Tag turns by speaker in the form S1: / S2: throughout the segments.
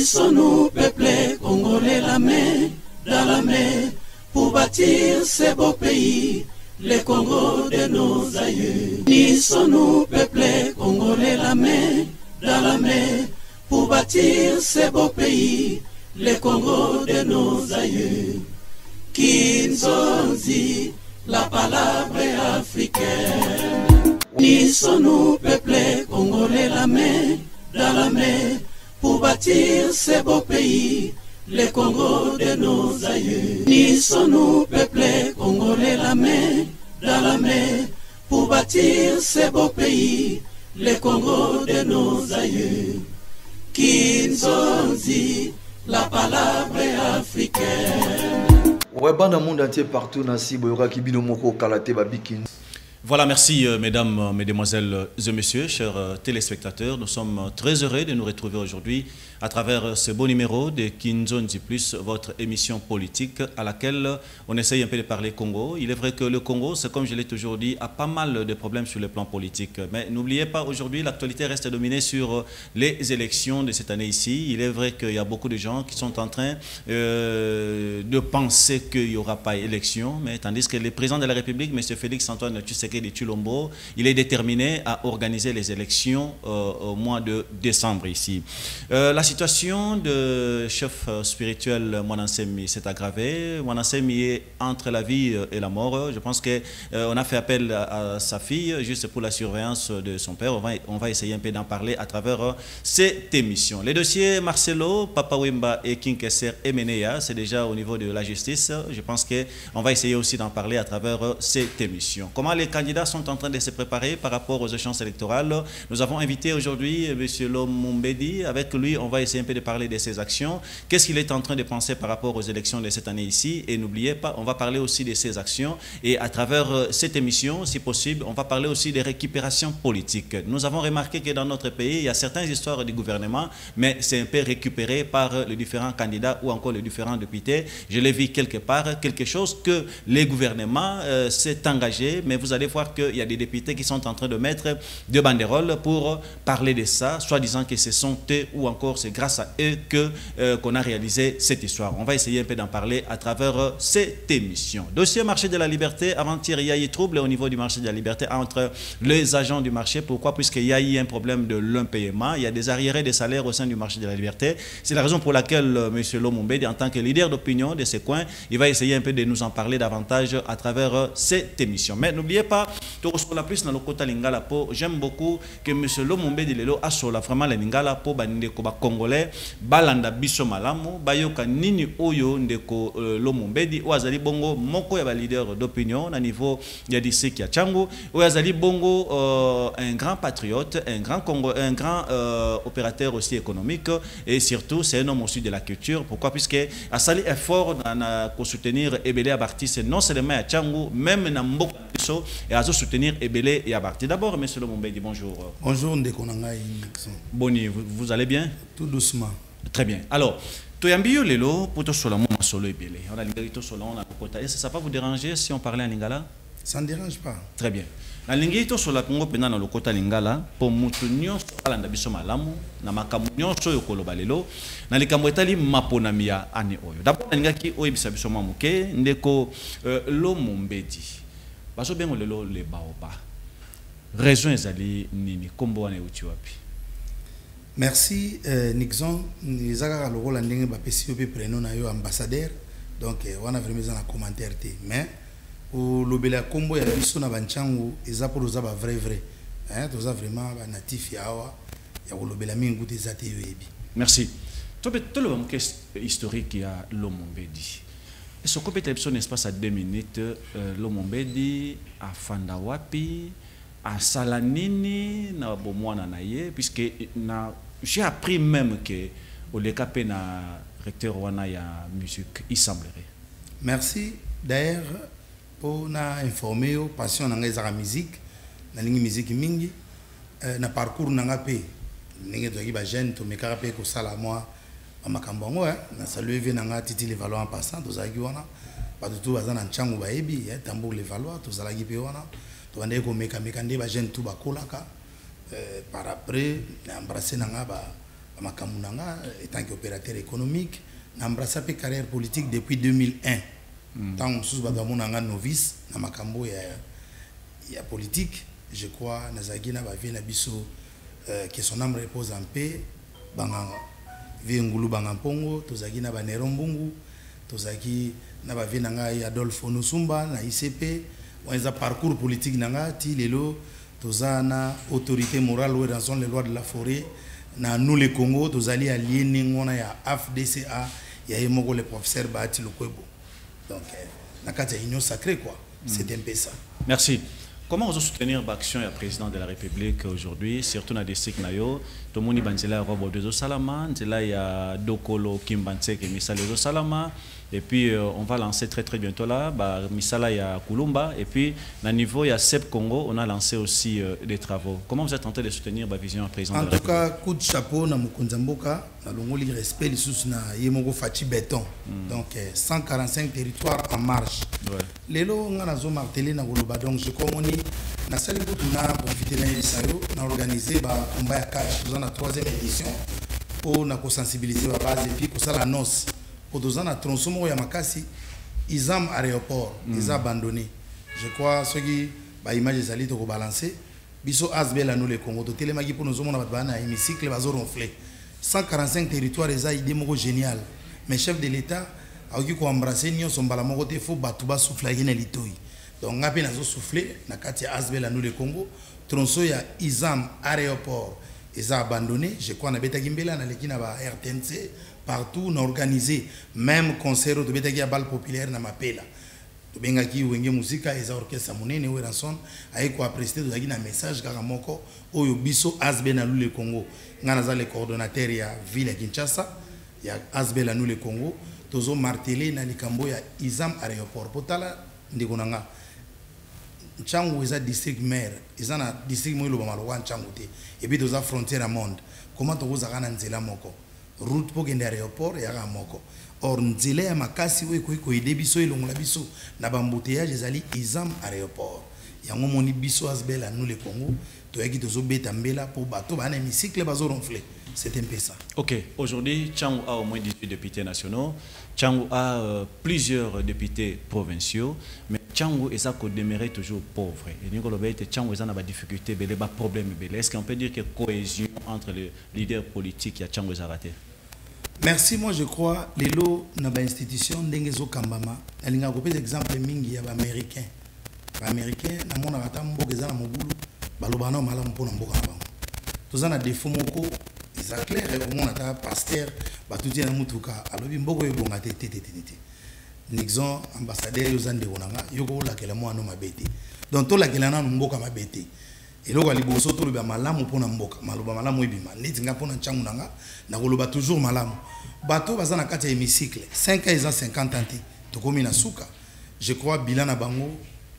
S1: Unissons-nous, peuple congolais, la main dans la main, pour bâtir ce beau pays, le Congo de nos aïeux. Unissons-nous, peuple congolais, la main dans la main, pour bâtir ce beau pays, le Congo de nos aïeux. Kinzonzi, la palabre africaine. Unissons-nous, peuple congolais, la main dans la main, pour bâtir ce beau pays, le Congo de nos aïeux. Unissons-nous, peuple congolais, la main dans la main, pour bâtir ce beau pays, le Congo de nos aïeux. Kinzonzi, la palabre africaine.
S2: Ouais, dans le monde entier, partout, Nancy, Boyora, Kibino, Moko, Kalate, Babikin.
S3: Voilà, merci mesdames, mesdemoiselles et messieurs, chers téléspectateurs. Nous sommes très heureux de nous retrouver aujourd'hui à travers ce beau numéro de Kinzonzi Plus, votre émission politique à laquelle on essaye un peu de parler Congo. Il est vrai que le Congo, c'est comme je l'ai toujours dit, a pas mal de problèmes sur le plan politique. Mais n'oubliez pas, aujourd'hui, l'actualité reste dominée sur les élections de cette année ici. Il est vrai qu'il y a beaucoup de gens qui sont en train de penser qu'il n'y aura pas élection, mais tandis que le président de la République, M. Félix-Antoine Tshisekedi de Tshilombo, il est déterminé à organiser les élections au mois de décembre ici. La situation de chef spirituel Mwanansemi s'est aggravée. Mwanansemi est entre la vie et la mort. Je pense qu'on a fait appel à sa fille juste pour la surveillance de son père. On va essayer un peu d'en parler à travers cette émission. Les dossiers Marcelo, Papa Wemba et Kinkeser Emeneya, c'est déjà au niveau de la justice. Je pense qu'on va essayer aussi d'en parler à travers cette émission. Comment les candidats sont en train de se préparer par rapport aux échéances électorales. Nous avons invité aujourd'hui M. Lomumbedi. Avec lui, on va essayer un peu de parler de ses actions. Qu'est-ce qu'il est en train de penser par rapport aux élections de cette année ici? Et n'oubliez pas, on va parler aussi de ses actions. Et à travers cette émission, si possible, on va parler aussi des récupérations politiques. Nous avons remarqué que dans notre pays, il y a certaines histoires du gouvernement, mais c'est un peu récupéré par les différents candidats ou encore les différents députés. Je l'ai vu quelque part, quelque chose que les gouvernements s'est engagé, mais vous allez voir qu'il y a des députés qui sont en train de mettre des banderoles pour parler de ça, soit disant que ce sont eux ou encore c'est grâce à eux qu'on a réalisé cette histoire. On va essayer un peu d'en parler à travers cette émission. Dossier marché de la liberté. Avant-hier, il y a eu trouble au niveau du marché de la liberté entre les agents du marché. Pourquoi? Puisqu'il y a eu un problème de l'impayement. Il y a des arriérés de salaires au sein du marché de la liberté. C'est la raison pour laquelle M. Lomumbedi, en tant que leader d'opinion de ce coin, il va essayer un peu de nous en parler davantage à travers cette émission. Mais n'oubliez pas, j'aime beaucoup que M. Lomumbedi Lelo a sur la vraiment les Lingala pour bandeko ba congolais balanda biso malamu bayoka nini oyo ndeko Lomumbedi ou azali bongo moko ya ba leader d'opinion na niveau ya district ya Tchangu ou azali bongo un grand patriote, un grand opérateur aussi économique et surtout c'est un homme aussi de la culture. Pourquoi? Puisque a sali effort pour soutenir Ebele Abartise non seulement à Tchangu, même na Mboko et à soutenir Ebele et Abartise. D'abord, M. Lomumbedi, bonjour.
S4: Bonjour, Ndekonangai.
S3: Boni, vous allez bien?
S4: Tout doucement.
S3: Très bien. Alors, Toyambio Lelo, pour tout solo, solo Ebele. On a l'ingénieur solo, on a le quota. Est-ce que ça va vous déranger si on parlait en lingala?
S4: Ça ne dérange pas.
S3: Très bien. Na lingito sur la Congo pendant le quota lingala pour mutunyo alanda biso malamu na makamunyo so yokoloba lelo na likambo etali maponamia ane oyo. D'abord lingaki oyebisa biso mamuke ndeko Lomumbedi. Baso bengo lelo le baoba. Raison ezali nini kombo wana uti wapi?
S4: Merci Nixon, nizaka le rôle ndenge ba pesi yo pe prénom na yo ambassadeur. Donc on a vraiment un commentaire té mais au lobela kombo ya biso na banchangu eza pour za ba vrai hein toza vraiment ba natif yawa ya ko lobela mingu te za te yebi.
S3: Merci. To le bam historique ya Lomumbedi. Et ce qu'on peut un espace à 2 minutes, Lomumbedi à Fandawapi, à Salanini, na Bomwana naye, puisque j'ai appris même que au Lekapé na recteur wana ya musique, il semblerait.
S4: Merci. D'ailleurs, pour na informer au passion na ngeza musique, na lingi musique mingi, na parcours na ngapé, ninge to ba jeune to mekarape ko sala moi. Makambo na saluer venanga titi les valois en passant tous aki wana pas du tout bazana nchangu baebi tambour les valois tous alaki pe wana to ande ko meka meka nde ba jeune tout ba kolaka par après na embrasser nanga Makamunanga, étant qu'opérateur économique, n'a embrassé sa carrière politique depuis 2001. Tant que nous sommes novice, dans Makambo, il y a politique. Je crois que Nazagina va venir que son âme repose en paix. Banga Viengulu Bangampongo, Tozagina Banerombungu, Tozaki Nabavie Nanga Adolphe Onusumba, na ICP, on a un parcours politique Nanga, Tilelo, Tozana, autorité morale ou raison les lois de la forêt, na nous les Congo, Tozali alliés Ningona, ya AFDCA, ya Emogo le professeur Bahati Lukwebo. Donc, Nakata union sacrée quoi, c'est un peu ça.
S3: Merci. Comment vous soutenir l'action du président de la République aujourd'hui, surtout dans le district Nayo, tout le monde banzela Robo de Salama, il y a Dokolo Kimbanse qui Misala de Salama, et puis on va lancer très bientôt là, Misala il y a Kulumba, et puis à niveau il y a Sep Congo, on a lancé aussi des travaux. Comment vous êtes tenté de soutenir la vision du président de la République?
S4: En tout cas, coup de chapeau na Mukunzamboka, na longoli respect les sous na Yemoko Fati Béton. Donc 145 territoires en marche. Les lots on a martelé na Goloba, donc je communi na sali na profiter na Isayo, na organiser ba combat ya catch dans la 3e édition pour na sensibiliser la base et puis pour ça la noce pour deux ans na tronçon ya makasi Izam aéroport ils abandonné. Je crois ceux qui ba image ezali to ko balancer biso asbela nous les Congo to telemaki pour nous omona ba na hémicycle bazo ronfler 145 territoires eza idée moko génial mais chef de l'état a qui ko embrasser nyo sombala moko te faut batuba souffler na litoi. Donc ngapi nazo souffler na kati ya asbela nous les Congo tronçon ya Izam aéroport ils ont abandonné. Je crois que Betagimbela na lekina ba RTNC partout on a organisé même concert de Betagia bal populaire na mapela to benga ki wenge musika eza orchestre monene we ranson ay ko apprécier to na message kaka moko oyo biso asbe na lule Congo ngana za le coordonnateur ya ville ya Kinshasa ya asbe la lule Congo tozo marteler na likambo ya Izam aéroport potala ndiko nanga Nchangu eza district maire eza na district mo iloba malwa Nchangu te et puis toza frontière à monde comment to kozaka na nzela moko route pour gender aéroport ya moko or nzela ya makasi we ko ide biso elongola biso na bambouteillage ezali Izam aéroport yango moni biso asbela nous le Congo to yaki tozo beta mbela pour bato bana hémicycle bazo ronfler. C'est un peu ça. Ok.
S3: Aujourd'hui, Tchangou a au moins 18 députés nationaux. Tchangou a plusieurs députés provinciaux. Mais Tchangou est demeuré toujours pauvre. Et nous avons dit que Tchangou a des difficultés, des problèmes. Est-ce qu'on peut dire qu'il y a une cohésion entre les leaders politiques et Tchangou a raté?
S4: Merci. Moi, je crois que les lots dans l'institution d'Engezo Kambama, il y a un exemple mingi américain. Américain, dans mon arata, mboka za na mobulu, balobana malamu pona mboka na bango. Tozana défaut moko. C'est clair, on a un pasteur, tout le monde a dit que nous avons un ambassadeur qui a dit que nous avons un bébé. Donc, tout le monde a un bébé. Et là, il y a un malamu pour mboka, malamu ibima. Nous avons toujours malamu. Bateau bazana na kati ya hémicycle. 5 ans et 50 ans. Tokomi na suka. Je crois bilan na bango,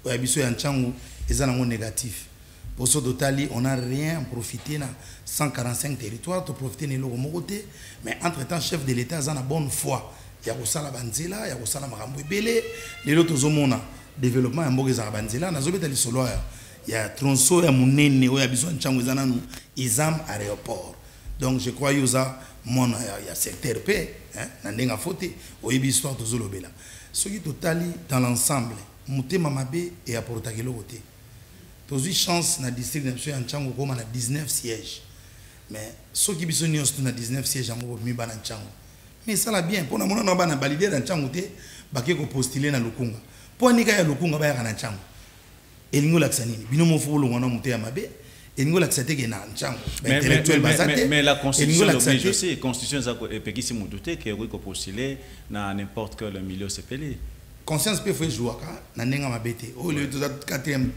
S4: ya biso ya Nchangu eza nango négatif. Pour ce total, on n'a rien profité dans 145 territoires, pour profiter de l'Oromogoté. Mais entre-temps, chef de l'État a une bonne foi. Il y a aussi la Banzela, il y a aussi la Marambo Belé, les autres zones développement, il y a Banzela, il y a Tronso, il y a Mounene, il y a besoin de Tchangouizananu, Izam aéroport. Donc je crois qu'il y a un secteur P, il y a faute, il y a histoire de Zolobela. Ce qui est total dans l'ensemble, Mouté Mamabé et à Portagelogoté. Tous les chances dans le district de M. Nchangu comme on a 19 sièges. Mais ceux qui sont venus dans 19 sièges, on va mieux dans Nchangu. Mais ça l'a bien. Pour nous, on va valider dans Nchangu, on va postuler dans Lukunga. Pour nous, on va Lukunga dans Nchangu. Et nous, on va l'accepter. Bino mo folo on a monté à Mabé. Et nous, on va l'accepter dans Nchangu.
S3: Mais la Constitution oblige aussi. La Constitution est péquée si vous doutez qu'il y a postuler dans n'importe quel milieu CPL.
S4: Conscience peut faire jouer na nenga mabete au lieu de quatrième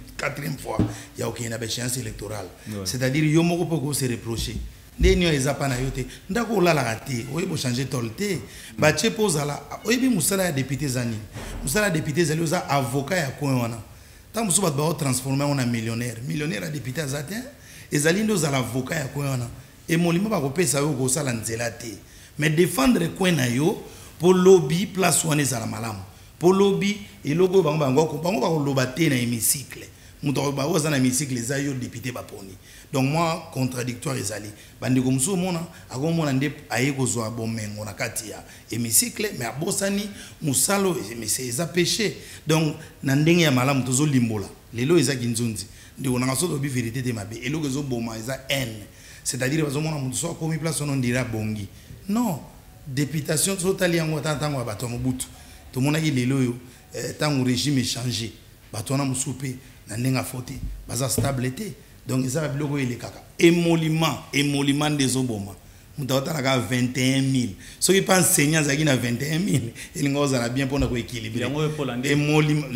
S4: fois il y a aucune échéance électorale c'est-à-dire yo moko poko se reprocher ndenyo ezapa na yote ndako la raté oyi bo changer tolté ba che pose la oyi bi musala ya député zani musala député zali oza avocat ya ko wana ta musu ba transformer en millionnaire a député zatin ezali ndo za l'avocat ya ko wana et molimo ba ko pesa yo ko sala nzela te mais défendre ko na yo pour lobby place wana za la malamu pour lobby et logo bango ba loba te na hémicycle muto ba oza na musique les ayo député ba poni. Donc moi contradictoire ezali. Bandi ko muso mona akomona nde aye kozwa bomengo na kati ya hémicycle mais abosani musalo mais c'est ça péché. Donc na ndenge ya malamu tozo limbola. Lelo eza kinzonzi. Ndiko na soto bi vérité te mabe. Eloko ezo boma eza haine. C'est-à-dire bazomona muto so komi place on dira bongi. Non, députation totali yango tantango bato mobutu. To mona ki lelo yo tant régime est changé. Bato na musupe na ndenga fote baza stabilité. Donc ça va biloko ele kaka. Émolument des oboma. Mutata na 21 000. Ceux qui pensent enseignants zaki na 21 000, ils ngoza na bien pour na ko équilibrer. Émolument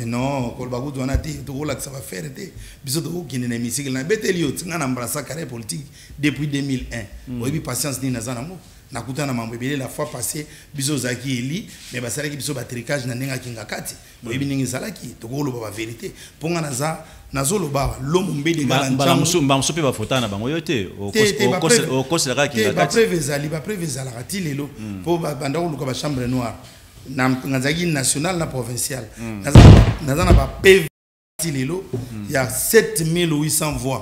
S4: non, kolba ku tona te to ko la ça va faire te. Biso to ko kine na musique na beteli yo tsinga na mbrasa carré politique depuis 2001. Oyebi patience ni nazana mo. Nakuta na mambo ebele la fois passée biso zaki eli mais basala ki biso ba tricage na nenga kinga kati. Oyebi ningi salaki to ko lo ba vérité. Ponga naza nazolo ba lomo mbedi galanja
S3: msupe ba fotana bango yote au kosela ki
S4: ba prévezala kati lelo po banda ko luka ba chambre noire na ngazaki national na provincial nazana ba PV lelo ya 7800 voix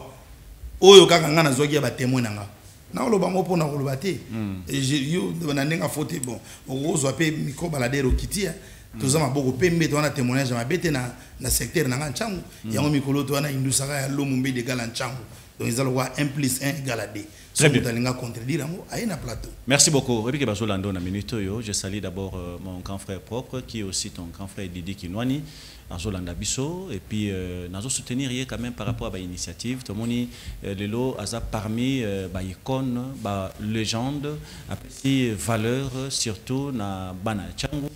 S4: oyo kaka ngana zoki ya ba témoin nanga na lo bango pona ko lo te yo na nenga fote bon ozo pe micro balader okitia toza maboko pembe to wana témoignage mabete na secteur na nganchangu yango mikolo to wana indusaka ya lomo mbe de galanchangu donc ils allons 1 + 1 = 2. Très bien. Contredire na plateau.
S3: Merci beaucoup. Rebike Bazolando na minute yo, je salue d'abord mon grand frère propre qui est aussi ton grand frère Didi Kinwani Azolanda Bisso et puis nazo soutenir quand même par rapport à l'initiative tomoni lelo aza parmi ba icône ba légende apprécie valeur surtout na bana changu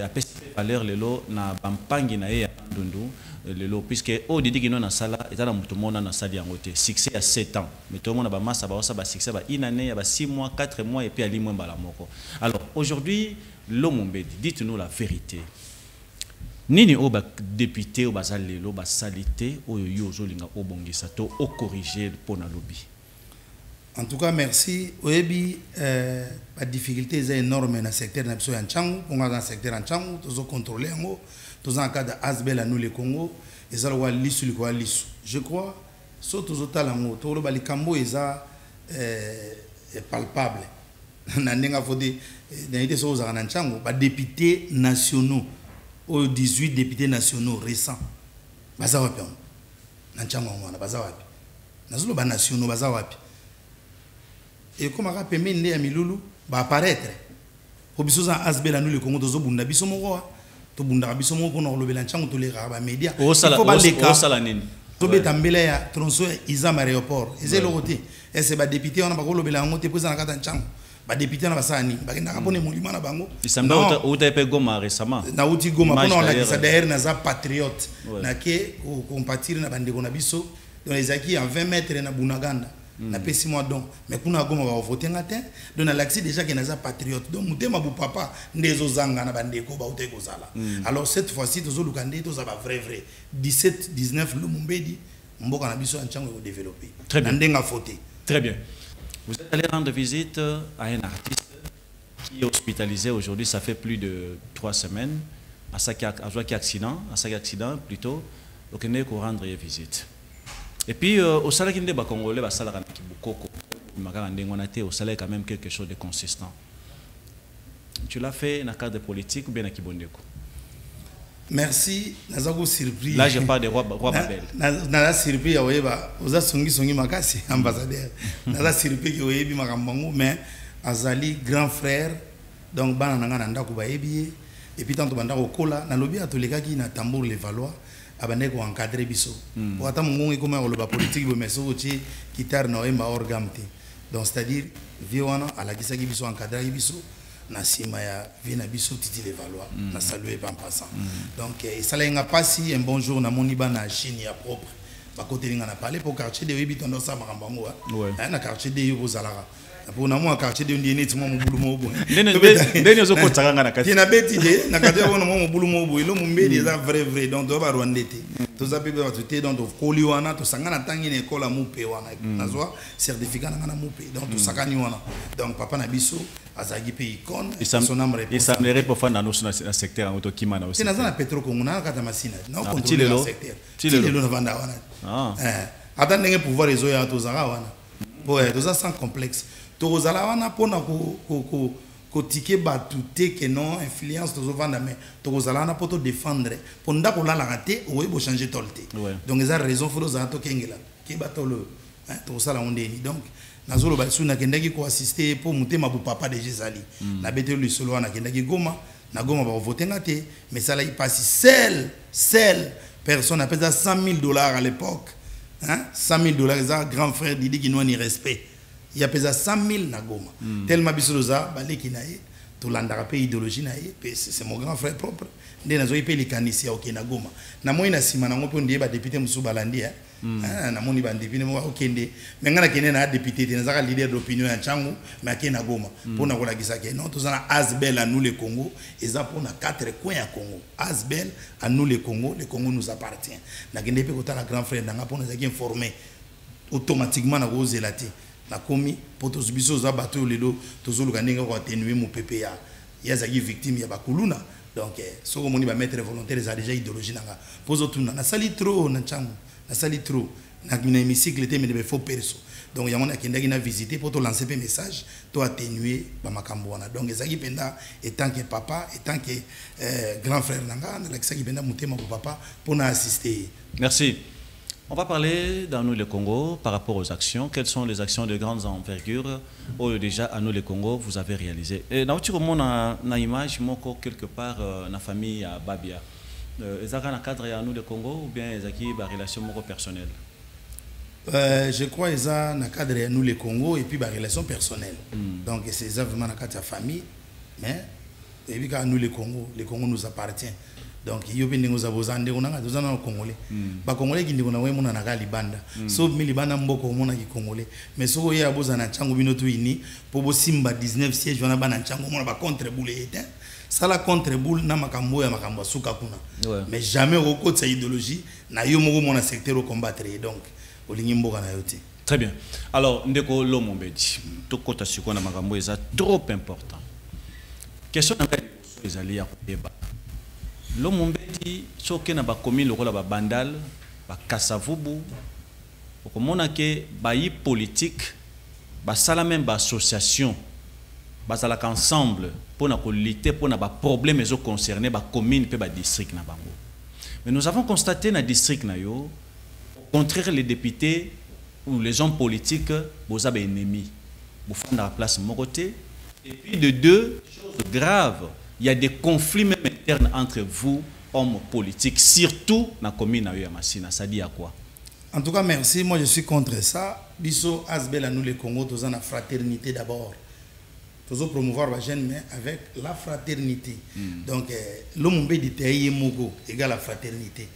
S3: apprécie valeur lelo na bampangi na ya ndundu lelo puisque au Didi Kinwani na sala etala mutu mona na sali yango te succès à 7 ans mais tout le monde ba massa ba ba succès ba une année ba 6 mois 4 mois et puis ali moins bala moko. Alors aujourd'hui Lomombedi, dites-nous la vérité. Nini oba député oba zalelo ba salité oyo yozo linga obongisa to o corriger pour na lobby.
S4: En tout cas merci. Oyebi la difficulté est énorme dans le secteur na biso ya Nchangu, on dans le secteur ya Nchangu, tozo contrôler ngo, tozo en cas de Asbel à nous le Congo, ezalwa lisu liko lisu. Je crois so tozo talango, to lo balikambo eza palpable. Na ndenga fodi na ite so za na Nchangu, ba députés nationaux aux 18 députés nationaux récents. Baza wapi on? Nanchango mwana baza wapi? Nazulo ba nationaux baza wapi? Et comme aka pembe nde ya milulu ba apparaître. Ko biso za Asbel nous le Congo tozo bunda biso moko to bunda biso moko na lobela Nchango to le ba media.
S3: O sala nini?
S4: To beta mbele ya tronçon Izam aéroport. Ezé le côté. Et c'est ba député on ba ko lobela ngo te poza na kata Nchango. Ba député na basani bakenda kapone molima na bango
S3: isamda uta Goma récemment
S4: na uti Goma pona la kisa derrière na za patriote na ke ko compatir na bandeko na biso dans les acquis en 20 mètres na Bunaganda na pesi moi donc mais kuna Goma ba voter ngatin donc na l'axi déjà que na za patriote donc mutema bu papa ndezo zanga na bandeko ba uta ko zala. Alors cette fois-ci tozo lukande toza ba vrai 17 19 Lomombedi mboka na biso Nchango ko développer na ndenga voter.
S3: Très bien. Vous êtes allé rendre visite à un artiste qui est hospitalisé aujourd'hui, ça fait plus de 3 semaines, à sa accident plutôt, donc il n'est qu'au rendre visite. Et puis au salaire qui n'est pas congolais, au salaire qui beaucoup, au salaire quand même quelque chose de consistant. Tu l'as fait dans le cadre politique ou bien à Kibondeko?
S4: Merci, nazago surpris.
S3: Là je parle de roi Babel.
S4: Naza surpris ya oyeba, oza songi makasi ambassadeur. Naza surpris ke oyebi makambango mais azali grand frère donc bana nanga na ndako bayebi et puis tanto banda kokola na lobi atoleka ki na tambour le Valois abane ko encadrer biso. Pour ata mongongi comme on le politique bo meso oti guitare na oyemba orgamte. Donc c'est-à-dire viwana ala kisaki biso encadrer biso. Na sima ya vina biso titi les Valois na saluer pas en passant donc ça là passé un bonjour na moniba na Chine ya propre ba côté linga na parler pour quartier de Wibitondo ça makambango na quartier de Yobozalara pour na moi quartier de ndini timo mo bulu mo bo
S3: ndeni zo ko tsanga na kati
S4: tina beti de na kati wona mo bulu mo bo ilo mo mbedi za vrai donc do ba rwandete to za pe ba tuté donc to koli wana to sanga na tangi na école mupe wana na zo certificat na mupe donc to sakani wana donc papa na biso azagi pe icône son nom répond
S3: et ça me répond fa na no na secteur en Kimana aussi
S4: tina za Petro Congo na kata masina na contrôler le secteur tilelo na vanda wana ata ndenge pouvoir ezo ya to zara wana bo to za sans complexe to zala wana pona ko tike batute que non influence to vanda mais to zala wana poto défendre ponda ko la raté o bo changer tolte donc eza raison faut za to kengela ke batolo to sala ondeni donc nazolo ba suna kendaki ko assister pour mutema bu papa de Jézali na betelo le solo wana kendaki goma na goma ba voter ngate mais ça là il passe seul personne appelle ça $100,000 à l'époque. Hein? $100,000, ça grand frère dit qu'il n'y a ni respect. Il y a pesé 100,000 na goma. Tellement bisoloza, balé qui naïe, tout l'andara pays idéologie naïe, c'est mon grand frère propre. Ndé nazo ipe li kanisi ya ok na goma. Na moi na sima na ngopo ndiye ba député musu balandi na moni ba député mo okende. Mais ngana kene na député te nazaka leader d'opinion ya changu, mais akena na goma. Pona ko la gisaka non to zana Asbel à nous le Congo, et ça pour na 4 coins à Congo. Asbel à nous le Congo nous appartient. Na kende pe kota la grand frère na ngapona zaki informé automatiquement na ko zelati. Na komi poto biso za bato lelo to zoluka ndenge ko atténuer mo PPA. Ya zaki victime ya bakuluna. Donc, ce que je vais mettre volontaire, c'est déjà idéologie. Pose tout na sali trop, na changu, na sali trop. Na hémicycle, mais il faut perso. Donc, il y a un qui a visité pour te lancer un message, pour atténuer Bamakamboana. Donc, ça qui penda, étant que papa, étant que grand frère Nanga, ça qui penda monter mon papa pour nous assister.
S3: Merci. On va parler dans nous le Congo par rapport aux actions. Quelles sont les actions de grandes envergures déjà à nous le Congo vous avez réalisé? Et dans une image, quelque part dans la famille à Babia. Est-ce qu'il y a un cadre à nous le Congo ou bien est-ce qu'il y a une relation personnelle?
S4: Je crois qu'il y a un cadre à nous le Congo et puis une relation personnelle. Donc c'est vraiment un cadre de la famille. Mais et puis à nous le Congo nous appartient. Donc il y a des gens qui ont Congolais. Les Congolais qui ont des Libanda. Sauf que les Libanda mboko mona ki Congolais. Mais si vous avez des Tchango binoto ini pour simba 19 sièges wana bana Tchango mona ba contre boule éteint. Ça la contre boule na makambo ya makambo suka kuna. Mais jamais au côté de cette idéologie na yo moko mona secteur au combattre donc olingi mboka na yote.
S3: Très bien. Alors ndeko Lomombedi to kota siko na makambo eza trop important. Question na les alliés à débat. L'homme dit que na ba komi lokola ba bandal ba kasavubu okomona ke ba yi politique ba sala même ba association ba sala ensemble pour na ko lutter pour na ba problème ezo concerner ba commune pe ba district na bango. Mais nous avons constaté na district na yo au contraire les députés ou les hommes politiques boza ba ennemis bo fanda la place mokoté et puis de deux choses graves. Il y a des conflits même internes entre vous, hommes politiques, surtout dans la commune de Massina. Ça dit à quoi?
S4: En tout cas, merci. Moi, je suis contre ça. Biso Asbel à nous les Congo, tous en la fraternité d'abord. Tous promouvoir la jeune, mais avec la fraternité. Donc, l'homme dit Teye Mogo égale la fraternité.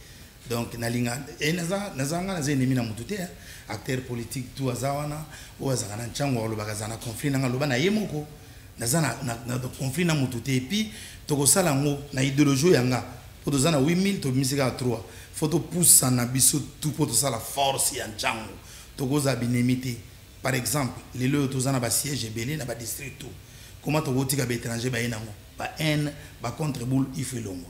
S4: Donc, nalinga et nazanga ennemis na mutute acteurs politiques tout azawana ou azana chango lo bagazana conflit na loba na yemoko. Na conflit na mutute et puis toko sala ngo na idéologie yanga pour dozana 8000 to misika 3 photo pousse na biso tout pour to sala force ya njango toko za binemité par exemple les le tozana ba siège belé na ba district tout comment to gotika ba étranger ba yenango ba haine ba contre boule il faut longo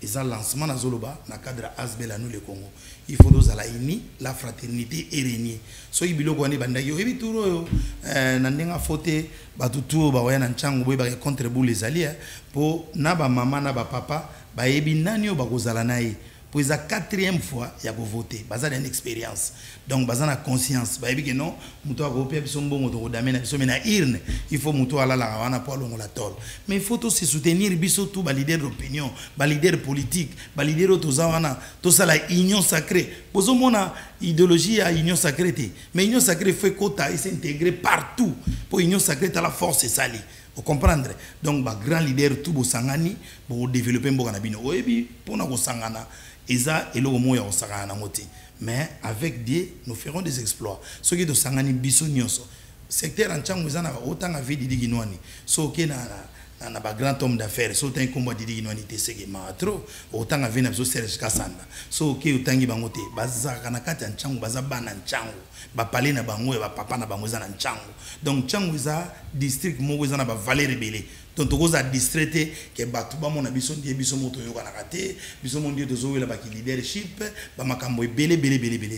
S4: et ça lancement na zoloba na cadre Asbel à nous le Congo il faut dozala ini la fraternité et régner so ibiloko ani bandaki ebi turo yo na ndenga fote batutu ba waya na nchango boy ba contre boule les alliés pour na ba maman na ba papa ba yebi nani yo ba kozala nae pour la 4e fois il y a voter baza une expérience donc baza na conscience ba yebi que non muto akopia biso mbongo to kodamena biso mena irne il faut muto ala la wana pour longo la tol mais il faut aussi soutenir biso tout ba leader d'opinion ba leader politique ba leader to zawana to sala union sacrée bozo mona idéologie à union sacrée mais union sacrée fait quota et s'intégrer partout pour union sacrée à la force sali. Vous comprendre donc ba grand leader tout bo sangani bo développer mboka na bino oyebi pona ko sangana eza eloko moya ko sangana ngoti mais avec Dieu nous ferons des exploits ce qui de sangani biso nyonso secteur en chango ezana autant à vie Didi Guinouani so ke na ba grand homme d'affaires so tan kombo Didi Guinouani te segema trop autant à vie na so Serge Kasanda so ke utangi bango te bazaka na kati en chango baza bana chango ba palé na bango ba papa na bango ezana chango donc chango za district mo ezana ba valeur belé donc tokoza districté ke batu ba mona biso ndie biso moto yoka na kate biso mondie tozo wela ba ki leadership ba makambo belé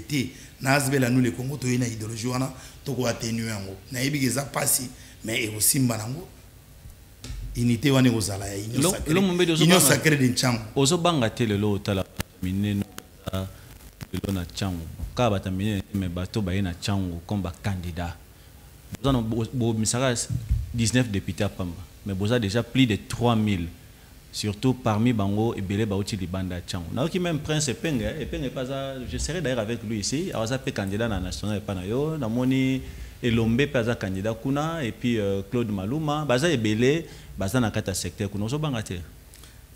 S4: te na azbela nous le Congo to ina idéologie wana toko atténuer yango na yebi eza pasi mais e osimba nango unité wana ozala ya union sacrée de Nchango
S3: ozo banga te lelo tala mineno lelo na Nchango ka bata minene me bato ba na Nchango comme ba candidat bozana bo misara 19 députés à Pamba mais boza déjà plus de 3000 surtout parmi bango et belé bauti libanda Nchango na qui même prince Epenge pas ça je serai d'ailleurs avec lui ici alors ça peut candidat na national pas na yo na moni Elombe pas ça candidat kuna et puis Claude Maluma baza ebelé baza na kata secteur kuna so banga te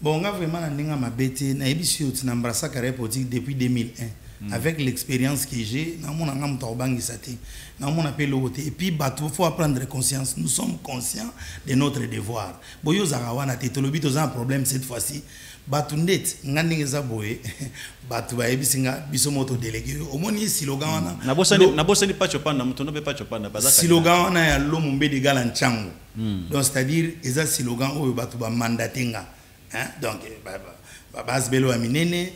S4: bon nga vraiment na ninga mabete na ebisi yo tina mbrasa carrière politique depuis 2001 avec l'expérience que j'ai na mona ngam to bangisa te na mona pe logote et puis bato faut prendre conscience nous sommes conscients de notre devoir boyo zarawana te tolobi to un problème cette fois-ci batu ndet ngani ngeza boye batu ba ebisinga biso moto délégué omoni slogan wana
S3: na bosani pa chopanda muto no be pa chopanda bazaka
S4: slogan wana ya lomo mbedi gala Nchango donc c'est-à-dire eza slogan oyo batu ba mandatenga hein donc base belo aminene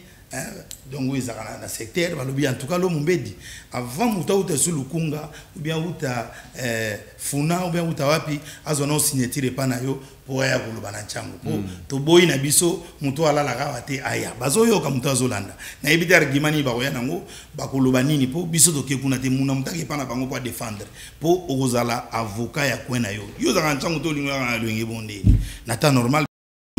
S4: donc ils ont un secteur en tout cas l'homme mbedi avant muta uta sulukunga ou bien uta funa ou bien uta wapi azona signature pa na yo pour ya kuluba na Nchango po to boyi na biso muto ala la kawate aya bazo yo ka muto azolanda na ebita argument ba koya nango ba kuluba nini po biso to ke kuna te muna mutaki pa na bango pour défendre po ozala avocat ya kwena yo yo za Nchango to linga na lwengi bonde na ta normal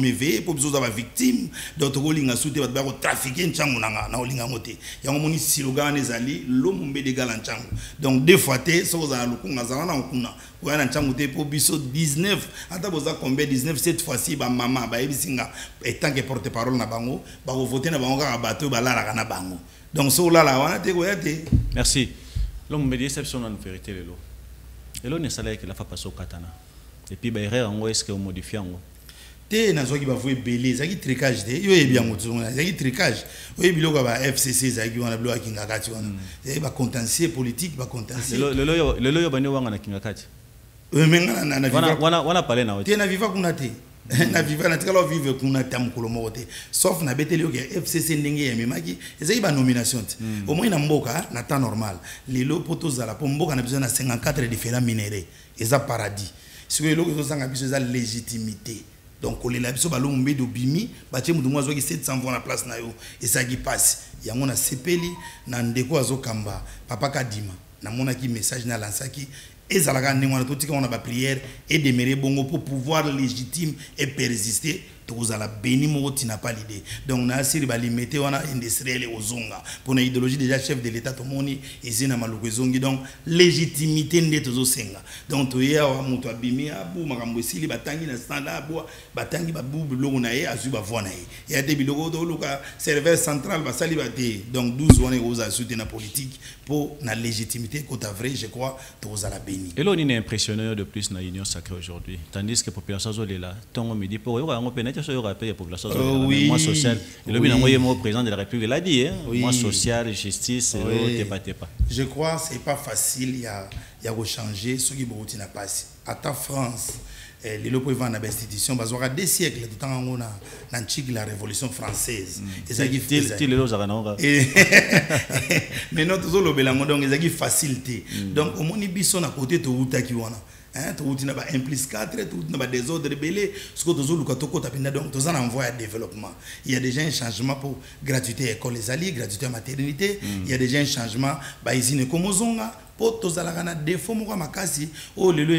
S4: mais pour besoin d'avoir victime donc olinga soute ba ba trafiquer Nchango na olinga moté yango moni slogan ezali l'homme mbedi gala Nchango donc deux fois te so za lukunga za wana kuna ko na Nchango te po biso 19 ata boza combien 19 cette fois-ci ba mama ba ebisinga étant que porte-parole na bango ba ko voter na bango ka bato ba la na bango donc so la wana te ko yate
S3: merci l'homme mbedi exception en vérité lelo ne salaire que la fa passer au katana et puis ba erreur ngo est-ce que on modifie ngo
S4: te na zoki ba voué belé zaki tricage te yo ebi yango tsunga zaki tricage o ebi loka ba FCC zaki wana blo akinga kati wana ba contentieux politique ba contentieux
S3: lelo yo bani wanga na kinga kati
S4: menga na viva
S3: wana parler na
S4: te na viva kuna te na viva na tikalo vivre kuna tam kolomo te sauf na beteli yo FCC ndenge ya memaki ezaki ba nomination te au moins na mboka na temps normal lelo poto zala po mboka na besoin na 54 différents minéraux eza paradis ce que lelo ko sanga biso eza légitimité. Donc, les labiso ballon mbé do bimi, batie mudu mwazo ki 700 francs na place na yo, et ça qui passe. Yango na sepeli, na ndeko azo kamba, papa kadima, na mona ki message na lansaki, ezalaka ndengwana totika on a ba prière et demeurer bongo pour pouvoir légitime et persister. Vous allez béni moti n'a pas l'idée donc on a essayé de limiter on a industriel aux zonga pour une idéologie déjà chef de l'état tout moni ici na maluko zongi donc légitimité nde tozo senga donc to ya wa muto abimi abu makambo esili batangi na standard bo batangi babu biloko na ye azu ba voix na ye ya te biloko to luka serveur central ba sali ba te donc 12 on est aux soutenir na politique pour na légitimité côté vrai je crois tozo la béni
S3: et là on est impressionné de plus na union sacrée aujourd'hui tandis que population zo là tongo midi pour yo on peut sur le rappel population
S4: oui,
S3: moi social le oui. Président de la République l'a dit hein oui. Moi social justice oui. Pas
S4: je crois c'est pas facile il y a changer ce qui beaucoup n'a pas à ta France les locaux vont dans l'institution parce qu'il y a des siècles tout temps on a la révolution française et ça qui fait mais notre zolo belango donc ça qui facilité donc au moins bison à côté de route qui wana hein tout na ba implice 4 tout na ba désordre belé ce que tozolu ka toko tapinda donc tozana envoyer à développement il y a déjà un changement pour gratuité école les alliés gratuité maternité il y a déjà un changement ba izine komozonga pour tozala na défaut moko makasi oh lelo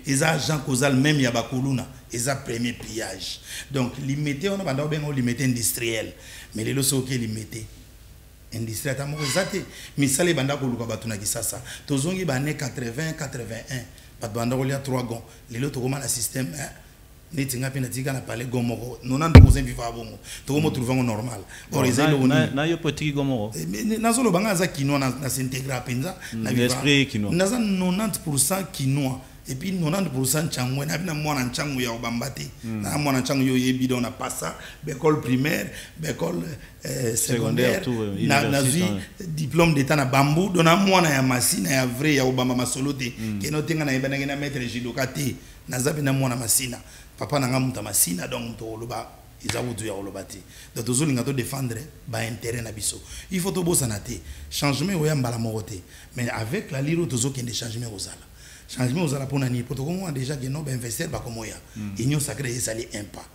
S4: eza Jean Kozal même ya bakoluna eza premier pillage donc limité on a banda ben limité industriel mais lelo so ke limité industrie tamoko zate misale banda ko luka batuna kisasa tozongi ba ne 80 81 il y a 3 gants. Les autres comment le système netinga pe natika na parler gomoro 90% vivre bongo to mo trouver normal or ezali
S3: na yo petit gomoro
S4: nazolo banga za kinois na s'intégrer penza na
S3: l'esprit kinois
S4: naza 90% kinois et puis 90% changwe na bina mwana nchangu ya obambate na mwana nchangu yo yebi don na passa école primaire école secondaire na diplôme d'état na bambou dona mwana ya masina ya vrai ya obamba masolote keno tenga na yebana na maître judoka te na zabi na mwana masina papa na nga muta masina donc to loba izabudu ya olobati donc tozolinga to défendre ba intérêt na biso il faut to bosana te changement oya mbala morote mais avec la liro tozokende changement ozala changement aux alapona ni protocole déjà que non investir ba comme ya union sacrée et sali un pas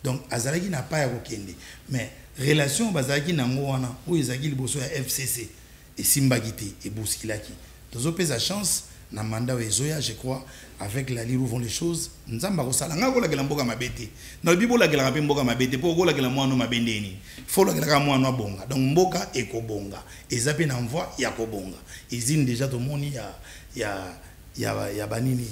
S4: donc azalaki n'a pas ya kokende mais relation bazalaki nango wana o ezaki liboso ya FCC et simbagité et bousquilaki tozo pesa chance na mandat ezoya je crois avec la liru vont les choses nzamba ko sala ngako la kela mboka mabete na bibo la kela pe mboka mabete po ko la kela mwana mabendeni faut la kela mwana bonga donc mboka ekobonga ezape na mvoi ya kobonga izine déjà to moni ya banini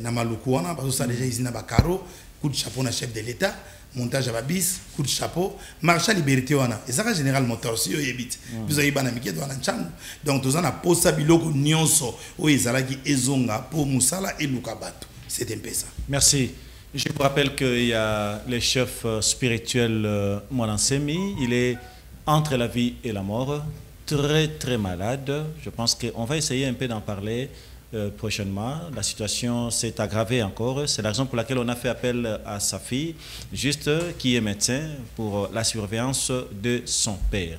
S4: na maluku wana parce que ça déjà izina ba caro coup de chapeau na chef de l'état montage à babis coup de chapeau marshal liberté wana ezaka général moteur si yo yebit biso yibana miketo wana nchangu donc tozana posa biloko nyonso o ezalaki ezonga pour musala et lukabato c'est un peu ça.
S3: Merci. Je vous rappelle qu'il y a le chef spirituel Mwanansemi, il est entre la vie et la mort, très malade. Je pense qu'on va essayer un peu d'en parler prochainement. La situation s'est aggravée encore. C'est la raison pour laquelle on a fait appel à sa fille, juste qui est médecin, pour la surveillance de son père.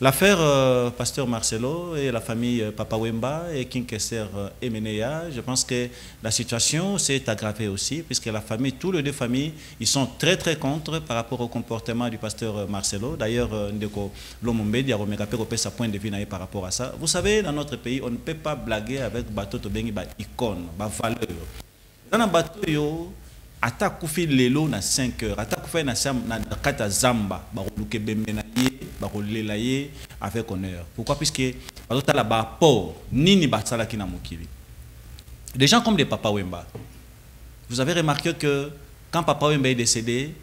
S3: L'affaire Pasteur Marcelo et la famille Papa Wemba et Kinkeser Emeneya, je pense que la situation s'est aggravée aussi, puisque la famille, tous les deux familles, ils sont très contre par rapport au comportement du pasteur Marcelo. D'ailleurs, Ndeko Lomombe Diaromekape sa point de vue par rapport à ça. Vous savez, dans notre pays, on ne peut pas blaguer avec bateau Tobengi, ba icône, ba valeur. Dans un bateau, yo, ata kufi lelo na 5 heures, ata kufi na kata zamba, ba luke bemenaye, ba lelaye avec honneur. Pourquoi? Puisque bato la ba port nini basala ki na mokili. Des gens comme des Papa Wemba. Vous avez remarqué que quand Papa Wemba est décédé,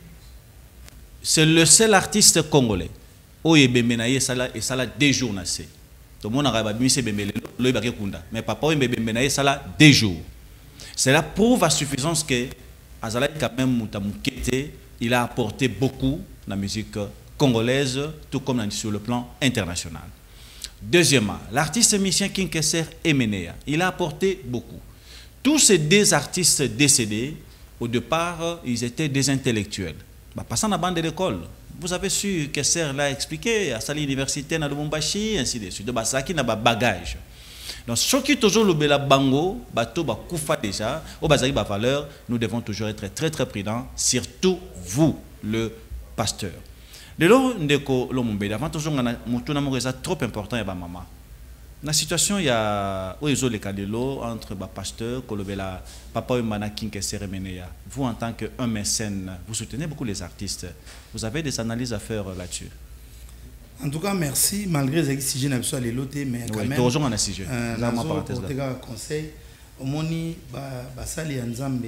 S3: c'est le seul artiste congolais oye bemenaye sala et sala 2 jours na se. Tout le monde a bimisi bemele lo ba kunda, mais Papa Wemba bemenaye sala 2 jours. Cela prouve à suffisance que Azala quand même il a apporté beaucoup dans la musique congolaise, tout comme sur le plan international. Deuxièmement, l'artiste musicien Kinkeser Emeneya, il a apporté beaucoup. Tous ces deux artistes décédés, au départ, ils étaient des intellectuels. Passant à la bande de l'école, vous avez su que Kesser l'a expliqué à l'université de Lubumbashi, ainsi de suite. Ça qui n'a pas bagage. Donc, ce qui est toujours le bela bango, bateau ba koufa déjà, au bazari ba valeur, nous devons toujours être très prudents, surtout vous, le pasteur. De l'eau ndeko lomombe, avant toujours on a mutuna moreza trop important et ba maman. La situation il y a oezo le cas de l'eau entre ba pasteur kolobela papa et mana Kinkeser Emeneya. Vous en tant qu'un mécène, vous soutenez beaucoup les artistes. Vous avez des analyses à faire là-dessus?
S4: En tout cas, merci, malgré les si je n'ai pas les lotés, mais quand même,
S3: toujours un sujet.
S4: conseil, au moni, basali anzambe,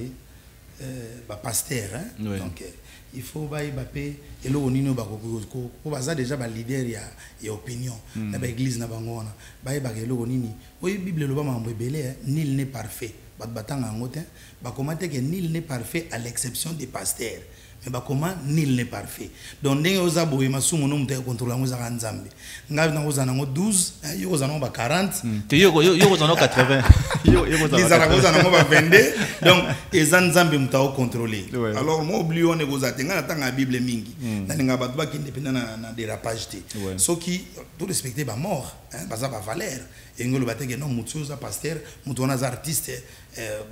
S4: pasteur, donc il faut baper et le onino bakoko, baza déjà ba leader ya opinion, na ba église na bangona, ba le onini, oui Bible le ba mambo belé, nul n'est parfait, batanga ngotin, ba commenter que nul n'est parfait à l'exception des pasteurs. Mais comment nul n'est parfait. Donc ndenge oza boye masumu no muteke contrôler ngo za nzambe. Ngabi na oza nango 12, yo oza nango ba 40.
S3: Te yo oza nango 80. Yo
S4: oza nango ba 22. Donc eza nzambe mutao contrôler. Alors moi oublie on goza tenga na tanga Bible mingi. Na ninga ba ba kinde pena na dérapage te. So qui tout respecter ba mort, hein, ba za ba valeur. Et ngolo bateke non mutu oza pasteur, mutu na za artiste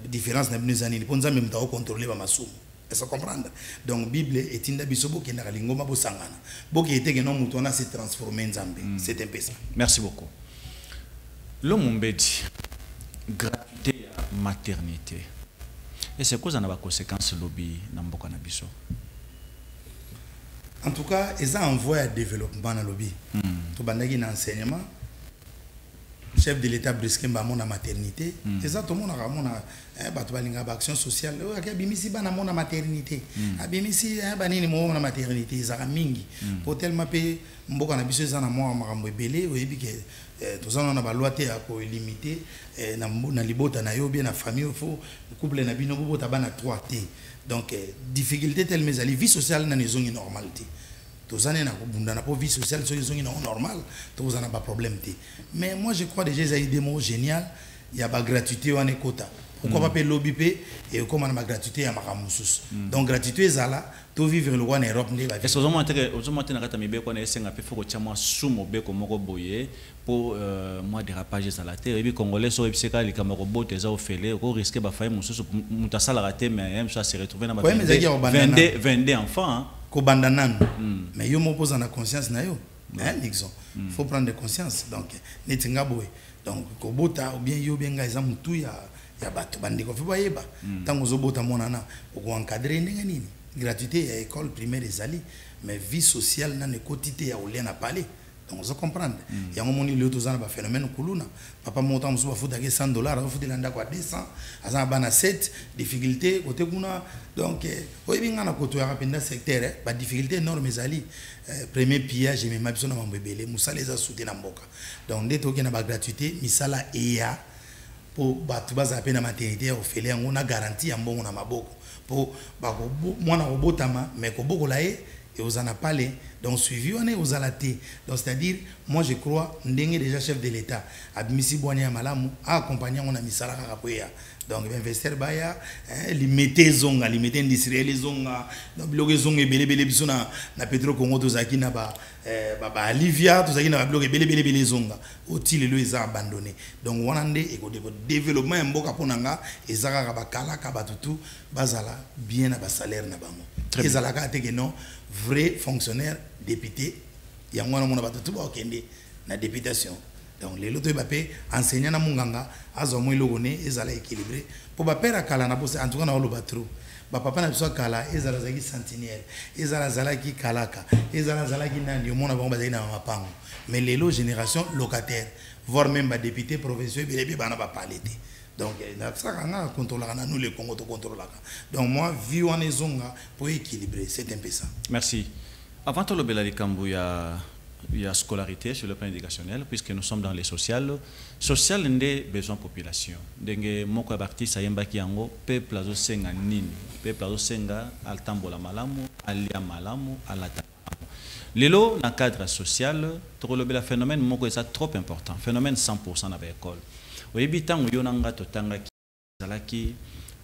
S4: différence na binuzani. Ponza mutao contrôler ba masumu. Est-ce comprendre? Donc Bible est une bisobo qui n'a pas l'ingoma bosangana. Boki était que non mutona s'est transformé en Zambie. C'est un peu ça.
S3: Merci beaucoup. L'homme dit gratuité à maternité. Et c'est quoi ça n'a pas conséquence lobby dans beaucoup na biso?
S4: En tout cas, ils ont envoyé un développement dans le lobby. Tout bandagi dans enseignement. chef de l'État brisqué m'a mon maternité. Exactement, on a mon action sociale. Abimisi bana mon maternité. Abimisi banini mon maternité. Zara mingi. Pour tellement payer mboka na biso za na moi makambo ebele oyebi ke tous on a ba loi te ko limité na libota na yo bien na famille faut couple na bino bota bana 3 t. Donc difficulté telle mais ali vie sociale na nezongi normalité. Tous on na bunda na vie sociale so nezongi normal, tous on a pas problème te. Mais moi je crois déjà il y a des mots génial, il y a pas gratuité on est quota. Pourquoi pas payer lobby et comment on a gratuité à makamusus. Donc gratuité zala to vivre le roi en Europe ne va.
S3: Est-ce que vous avez na kata mibe ko na esenga pe foko tchama sumo be ko moko boye pour moi dérapage à la terre et puis congolais so ebiseka likamako bote za ofele ko risquer ba faille mususu mutasala raté mais même ça se retrouver na ba 22 enfants
S4: ko bandanan mais yo mo pose na conscience na yo Nixon faut prendre conscience donc netinga boye donc ko bota ou bien yo bien nga za mutu ya bato bandiko fi bayeba tango zo bota monana ko encadrer ndenge nini gratuité à école primaire des ali mais vie sociale na ne quotité ya olé na parler donc vous comprendre il y a un moment où les autres phénomène kuluna papa montant musu bafuta ke $100 bafuta landa kwa 200 azana bana 7 difficulté côté kuna donc oyebinga na koto ya rapenda secteur ba difficulté énorme ezali premier pillage mais mabiso na mambebele musala eza souté na mboka donc ndeto ke na ba gratuité misala eya pour batu baza pe na maternité ofele yango na garantie ya mbongo na maboko pour bako mwana obotama mais ko bokola et vous en a parlé donc suivi on est aux alatés donc c'est-à-dire moi je crois ndenge déjà chef de l'État admisi boanya malamu accompagner on a misala kapoya donc investir baya limiter zonga limiter industriel zonga donc bloquer zonga belebele biso na Petro Congo tozaki na ba Livia tozaki na bloquer belebele zonga otile lo eza abandonné donc wanande et ko développement mboka ponanga ezaka ba kala ka batutu bazala bien na ba salaire na bango ezalaka te que non vrai fonctionnaire député yango na mona batutu ba okende na députation donc les loto bapé enseignant na munganga azomo ilogone ezala équilibré pour ba père kala na bosse en tout cas na oloba trop ba papa na biso kala ezala zaki sentinelle ezala zala ki kalaka ezala zala ki nani mona bango bazali na mapango mais les lots génération locataire voire même ba député provinciaux belebi bana ba palete donc ça on contrôle nous les Congo to contrôle donc moi vie on est zonga pour équilibrer c'est un peu ça.
S3: Merci. Avant tout le belalikambu il y a scolarité sur le plan éducationnel puisque nous sommes dans les social ndé besoin population ndenge moko abakti sayemba ki yango peuple azo senga nini peuple azo senga altambola malamu alia malamu alata lelo na cadre social to le bela phénomène moko est trop important phénomène 100% na école oyebi tango yonanga totanga ki zalaki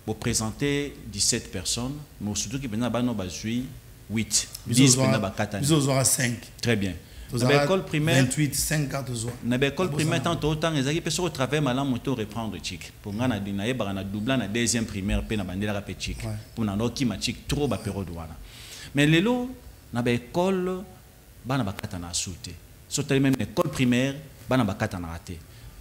S3: bo présenter 17 personnes mais surtout ki bena bano bazui 8 10 bena ba 4
S4: ils aura 5
S3: très bien na école primaire
S4: 28 5 4 zo
S3: na école primaire tant autant ezaki pe sur travail malam moto reprendre chic pour ngana dina yeba na doubler na deuxième primaire pe na bandela ka pe chic pour na noki ma chic trop ba période wana mais lelo na ba école bana ba katana souté surtout même école primaire bana ba katana raté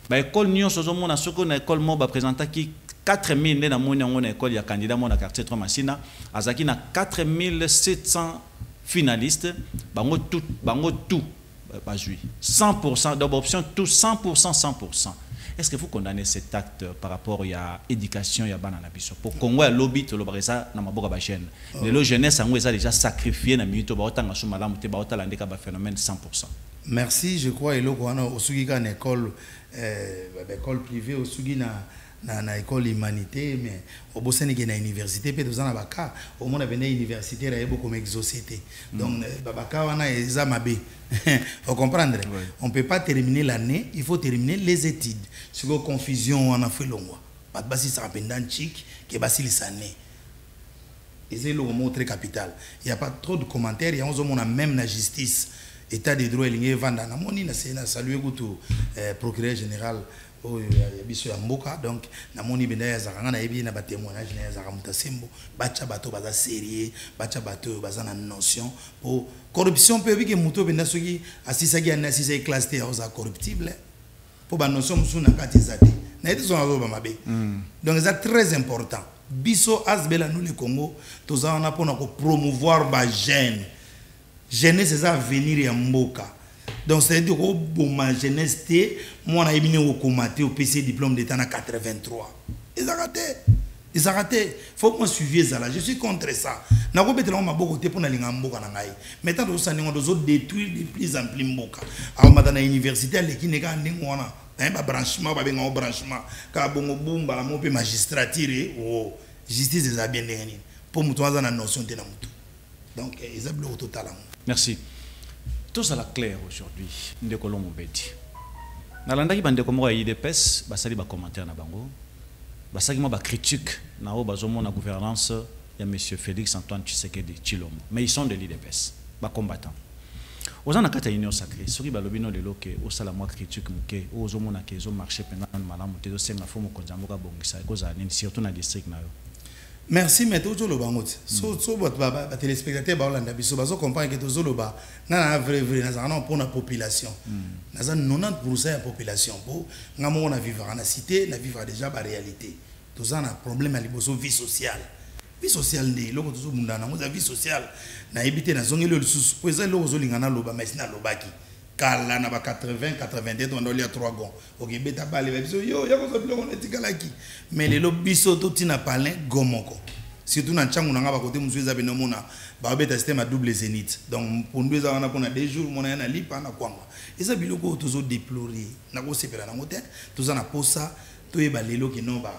S3: ba école nyonso zo mona soko na école mo ba présenter ki 4000 na moni ngo na école ya candidat mo na quartier 3 Masina azaki na 4700 finalistes bango tout pas joué 100% d'option tout 100%. Est-ce que vous condamnez cet acte par rapport à l'éducation ya bana na biso pour Congo ya lobby to lobreza na maboka ba jeune les jeunesse ango eza déjà sacrifié na minute ba otanga so malamu te ba otala ndeka ba phénomène 100%.
S4: Merci, je crois eloko wana osugi ka na école privée osugi na école humanité mais au bosani ke na université pe tozana baka au monde venait universitaire et beaucoup exaucité donc babaka wana eza mabe faut comprendre on peut pas terminer l'année il faut terminer les études sur confusion on a fait longwa pas basi ça pendant chic que basi lisane et c'est le mot très capital il y a pas trop de commentaires il y a on a même la justice état de droit lingue vanda na moni na sena saluer kutu procureur général biso ya mboka donc na moni benda ya zakanga na yebi na ba témoignage na ya zakamuta sembo bacha bato baza sérieux bacha bato baza na notion pour corruption peut bi ke muto benda soki asisa ki na asisa classe te za corruptible pour ba notion musu na kati zate na yeto zo ba mabe donc c'est très important biso asbela nous le Congo toza on a pour promouvoir ba jeune jeunesse ça venir ya mboka Donc c'est-à-dire que bon ma jeunesse moi on a éminé au comaté au PC diplôme d'état en 83. Ils ont raté. Faut que moi suiviez ça là. Je suis contre ça. Na ko betela ma boko te pour na linga mboka na ngai. Maintenant to saningo dozo détruire de plus en plus mboka. A madana université leki neka ndingo wana. Na ba branchement ba benga branchement ka bongo bumba la mo pe magistrature o justice des bien ndengani. Pour muto aza na notion te na muto. Donc ils ont bloqué totalement.
S3: Merci. Tout ça la clair aujourd'hui. Ndekolo Mobeti. Nalandaki bandeko mo ya IDPS basali ba commentaire na bango. Basali mo ba critique na o bazomo na gouvernance ya monsieur Félix Antoine Tshisekedi Tshilombo. Mais ils sont de l'IDPS, ba combattants. Aux en akata union sacrée, soki balobino de loke o sala mo critique muke o zomo na kezo marché pendant malamu te zo senga fomo konzambo ka bongisa ko za nini surtout na district na yo.
S4: Merci, mais tout le monde. So les téléspectateurs baolanda biso bazo comprendre que tout le monde na vrai na pour la population. Na 90% de la population pour ngamo na vivre na cité, na vivre déjà ba réalité. Tout ça na problème à liboso vie sociale. Vie sociale ndi loko tout munda na vie sociale na habiter na zongelo lisusu poza loko zo lingana loba mais na lobaki. Kala na ba 80 82 on doit 3 gon ok beta bale biso yo ya ko so biloko na tikalaki mais le biso to tina palin gomoko surtout na changu na ngaba côté musu eza benomona ba beta système à double zénith donc pour nous eza na pona des jours mona na lipa na kwanga eza biloko to zo déplorer na ko sepela na ngote to za na posa to e balelo ki no ba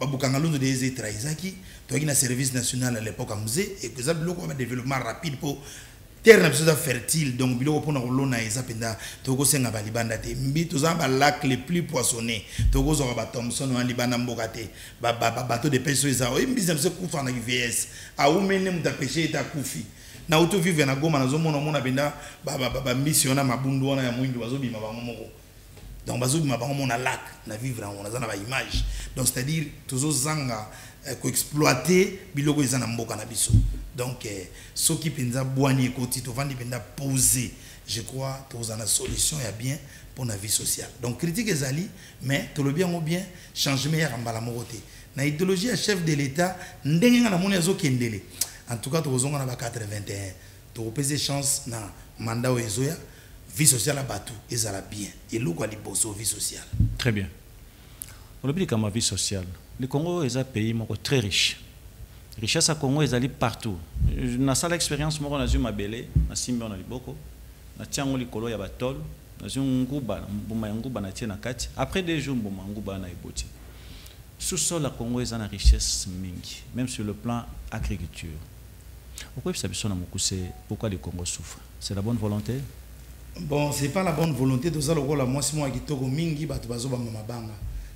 S4: babukanga londo des étraizaki to ki na service national à l'époque à musée et que ça biloko ba développement rapide pour terre na biso fertile donc biloko pona kolona eza penda toko senga ba libanda te mbi toza ba lac les plus poissonnés toko zo ba Thomson wa libanda mboka te ba bateau de pêche eza o mbiza mse kufa na VS a umene muta pêcher eta kufi na auto vivre na Goma na zo mona penda ba missiona mabundu wana ya mwindu bazo bima ba momoko donc bazo bima ba mona lac na vivre on a ba image donc c'est-à-dire tozo zanga ko exploiter biloko eza na mboka na biso. Donc, ce qui pensa boigner côté, to vandi penda poser, je crois, tous en la solution y a bien pour la vie sociale. Donc, critique les alliés, mais tout le bien ou bien, changement y a ramba la moroté. Na idéologie à chef de l'État, n'denga na moni azo kendele. En tout cas, tous on a 81. Tu repèses chance na mandat ou ezoya, vie sociale à batou, et ça la bien. Et l'eau quoi li bosso vie sociale.
S3: Très bien. On oublie comme vie sociale. Le Congo est un pays très riche. Richesse à Congo est allée partout. Na sala expérience moi on a eu ma belle, na simba on a liboko, na tiango likolo ya batol, na nguba, mbuma nguba na tia na kati. Après des jours mbuma nguba na iboti. Sous-sol à Congo est une richesse mingi, même sur le plan agriculture. Pourquoi ça besoin pourquoi le Congo souffre? C'est la bonne volonté?
S4: Bon, c'est pas la bonne volonté de ça le rôle moi si moi qui togo mingi batu bazo ba mabanga.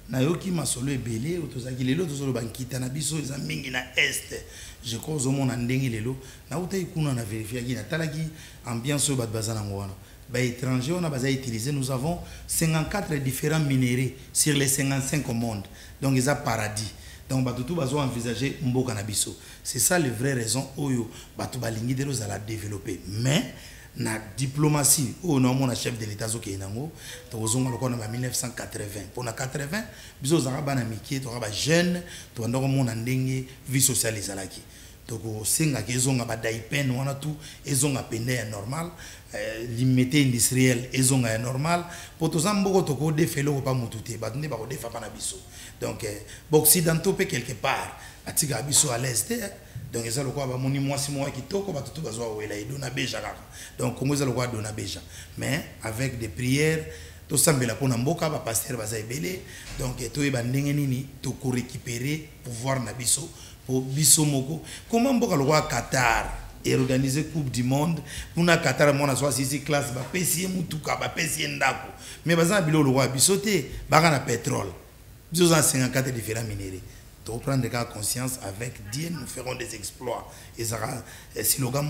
S4: Na yoki masolo ebele otozaki lelo tozolo bankita na biso eza mingi na est je crois au monde ndenge lelo na utai kuna na vérifier ki na talaki ambiance bat bazana ngwana ba étranger on a baza utiliser nous avons 54 différents minéraux sur les 55 au monde donc ils a paradis donc batutu bazo envisager mboka na biso c'est ça les vraies raisons oyo batu balingi de los à la développer mais na diplomatie au nom mon chef de l'état zo kenango to zonga lokona na 1980 pour na 80 biso za bana miki to ba jeune to ndoko mona ndenge vie sociale ezalaki to ko senga ke zonga ba daipen wana tu ezonga pende ya normal limité industriel ezonga ya normal pour to zamboko to ko defelo ko pa mutute ba ndé ba ko defa pa na biso donc occidentaux pe quelque part atika biso à l'est donc ça le quoi ba moni moi si moi qui toko ba tout bazwa wela idona beja kaka donc Congo ça le quoi dona beja mais avec des prières to sambela pona mboka ba pasteur baza ebele donc to e ba ndenge nini to ko récupérer pouvoir na biso pour biso moko comment mboka le quoi Qatar et organiser coupe du monde pour na Qatar mona soit ici classe ba pesi mutuka ba pesi ndako mais baza bilo le quoi bisoté ba na pétrole biso za 54 différents minéraux. Pour prendre conscience avec Dieu, nous ferons des exploits. Et ça slogan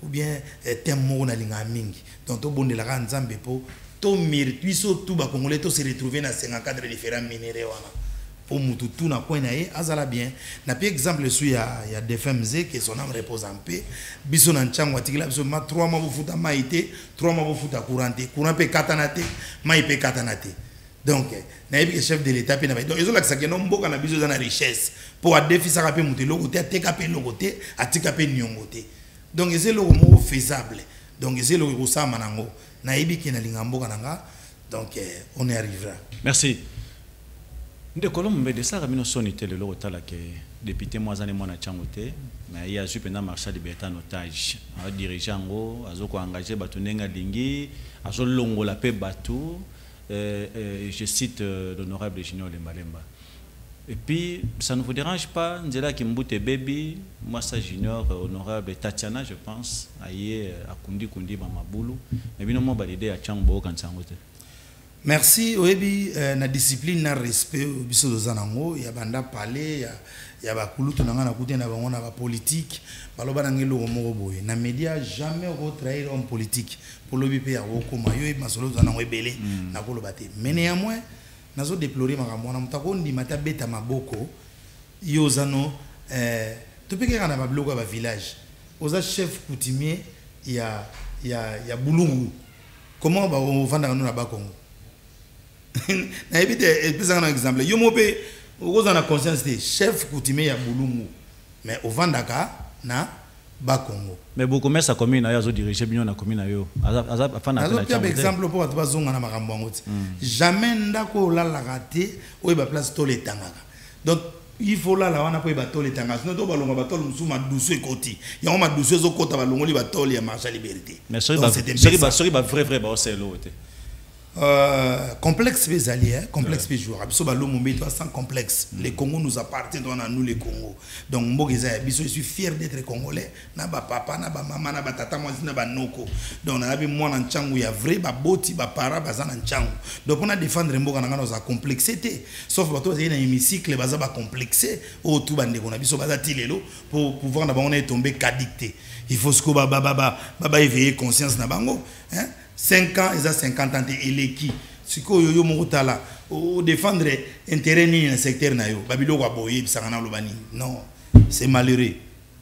S4: ou bien thème mot na linga mingi. Donc to bonde la nzambe po to mirtuiso tout ba congolais to se retrouver dans 54 différents minéraux wana. Pour mutu tout na coin na ye azala bien. Na pi exemple sur ya DFMZ que son âme repose en paix. Biso na nchango atikila biso ma 3 mois bo futa maité, 3 mois bo futa couranté. Courant pe katanate, mai pe katanate. Donc, le chef de l'État, donc ils ont l'accès à un besoin de richesse pour défier ça rapide monter l'autre côté, TKP l'autre côté, à TKP nyongoté. Donc c'est le mot faisable. Donc c'est le ça manango. nayebi ki na lingambo kananga donc on y arrivera.
S3: Merci. De Colombe de ça ramino sonité le lotala que député moisane mona changote mais il y a eu pendant marché liberté en otage a dirigeant ngo azoko engagé batunenga lingi azo longola pe batu je cite l'honorable Junior Lembalemba. Et puis ça ne vous dérange pas Nzela Kimbute Baby moi ça Junior honorable Tatiana je pense aye akundi kundi mamabulu mais bino mo balide a chango kan changote.
S4: Merci oyebi na discipline na respect biso dozanango ya banda parler ya bakulutu nanga na kute na bango na ba politique baloba na ngelo moko boye na média jamais retrahir homme politique pour lobi pe ya okoma yo masolo dozanango ebele na koloba te mais néanmoins nazo déplorer makambo na mutako ndima ta beta maboko yo zano topeke kana ba bloka ba village oza chef coutumier ya Bulungu comment ba vanda na ba Congo na évite un exemple yo mope oza na conscience de chef coutumier ya Bulungu mais au Vandaka na ba Congo
S3: mais beaucoup mais sa commune na yazo diriger bien na commune yo afana
S4: na par exemple pour ba zonga na makambo ngoti jamais ndako la la raté o ba place to le tangaka donc il faut là wana po ba to le tangaka sinon to balonga ba to musuma douce ekoti ya ma douce zo kota balongoli ba to le marché liberté
S3: mais sorry ba vrai ba c'est l'autre.
S4: Complexe les alliés, complexe les joueurs. Biso balo mombeto sans complexe. Les Congos nous appartiennent, on a nous les Congos. Donc mbogeza biso je suis fier d'être congolais. Na ba papa, na ba maman, na ba tata moi na ba noko. Donc na bi moi na nchangu ya vrai ba boti ba para ba za na nchangu. Donc on a défendre mboka na nos a complexité. Sauf bato za na hémicycle baza ba complexé au tout bande ko na biso baza tilelo pour pouvoir na ba on est tombé cadicté. Il faut ce que baba éveiller conscience na bango, hein. 5 ans, ils ont 50 ans, et les qui si ko yo mokutala o défendre intérêt ni dans le secteur na yo babilo kwa boye bisangana lobani non c'est malheureux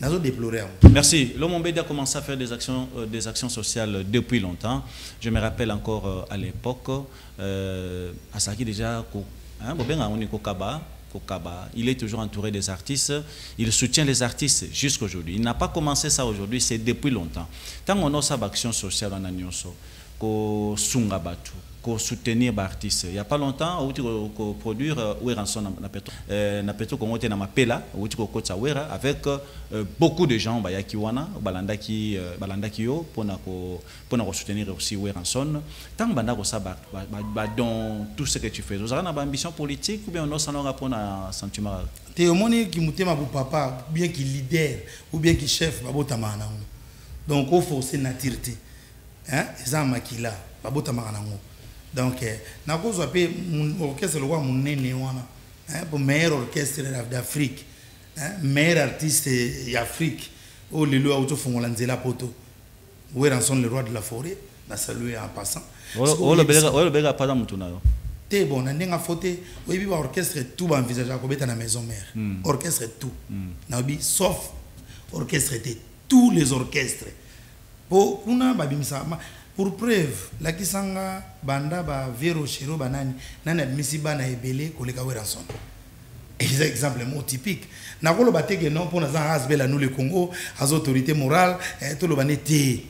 S4: nazo déplorer.
S3: Merci. L'homme a commencé à faire des actions sociales depuis longtemps. Je me rappelle encore à l'époque à Saki déjà hein bobenga on ko kaba il est toujours entouré des artistes, il soutient les artistes jusqu'aujourd'hui. Il n'a pas commencé ça aujourd'hui, c'est depuis longtemps. Tant on a sa action sociale en Agnoso, ko sunga batu, ko soutenir les artistes. Il n'y a pas longtemps, on a produire Oueranson na Petro Congo na mapela, avec beaucoup de gens bayakiwana, balandaki yo pour soutenir aussi Oueranson. Tant banda ko sa dans tout ce que tu fais. Vous avez une ambition politique ou bien on a un rapport à sentiment?
S4: Théomoni qui mutema pour papa, bien qu'il leader ou bien qu'il chef babotama nango. Donc il faut forcer natirité. Hein, ça makila babotama nango. Donc na ko zo pe orchestre le roi munene wana. Hein, pour meilleur orchestre d'Afrique. Hein, meilleur artiste d'Afrique. Oh le loi auto fongola nzela poto. Oueranson le roi de la forêt, na saluer en passant.
S3: Le bega pas dans mutu na yo.
S4: T'es bon, na ndenga foté, oyebi ba orchestre tout ba envisager ko beta na maison mère. Orchestre tout. Na obi sauf orchestre tous les orchestres. Pour kuna ba bimisa pour preuve la kisanga banda ba Vero Chiro banani nana bimisi bana ebele koleka Oueranson. Exemple typique. Na ko lo bateke non pour na za hasbela nous le Congo, as autorité morale, tout lo banete.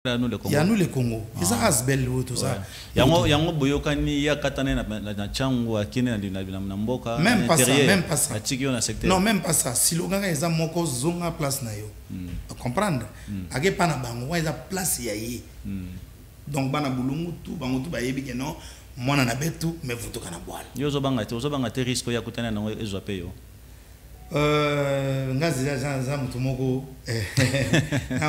S3: Nous le Congo.
S4: Il y a nous le Congo. Ils ont hasbel tout ça.
S3: Yango boyokani ya katane na changu akine na mboka.
S4: Même pas ça, même pas ça.
S3: Non,
S4: même pas ça. Si le gars ils ont moko zonga place na yo. Comprendre? Age pa na bango, ils ont place ya yi. Donc bana bulungu tout bango tout ba yebi que non, mwana na betu mais vuto kana boal.
S3: Yo zo banga te risque ya kutana na ezo pe yo.
S4: Ngazi za mutu moko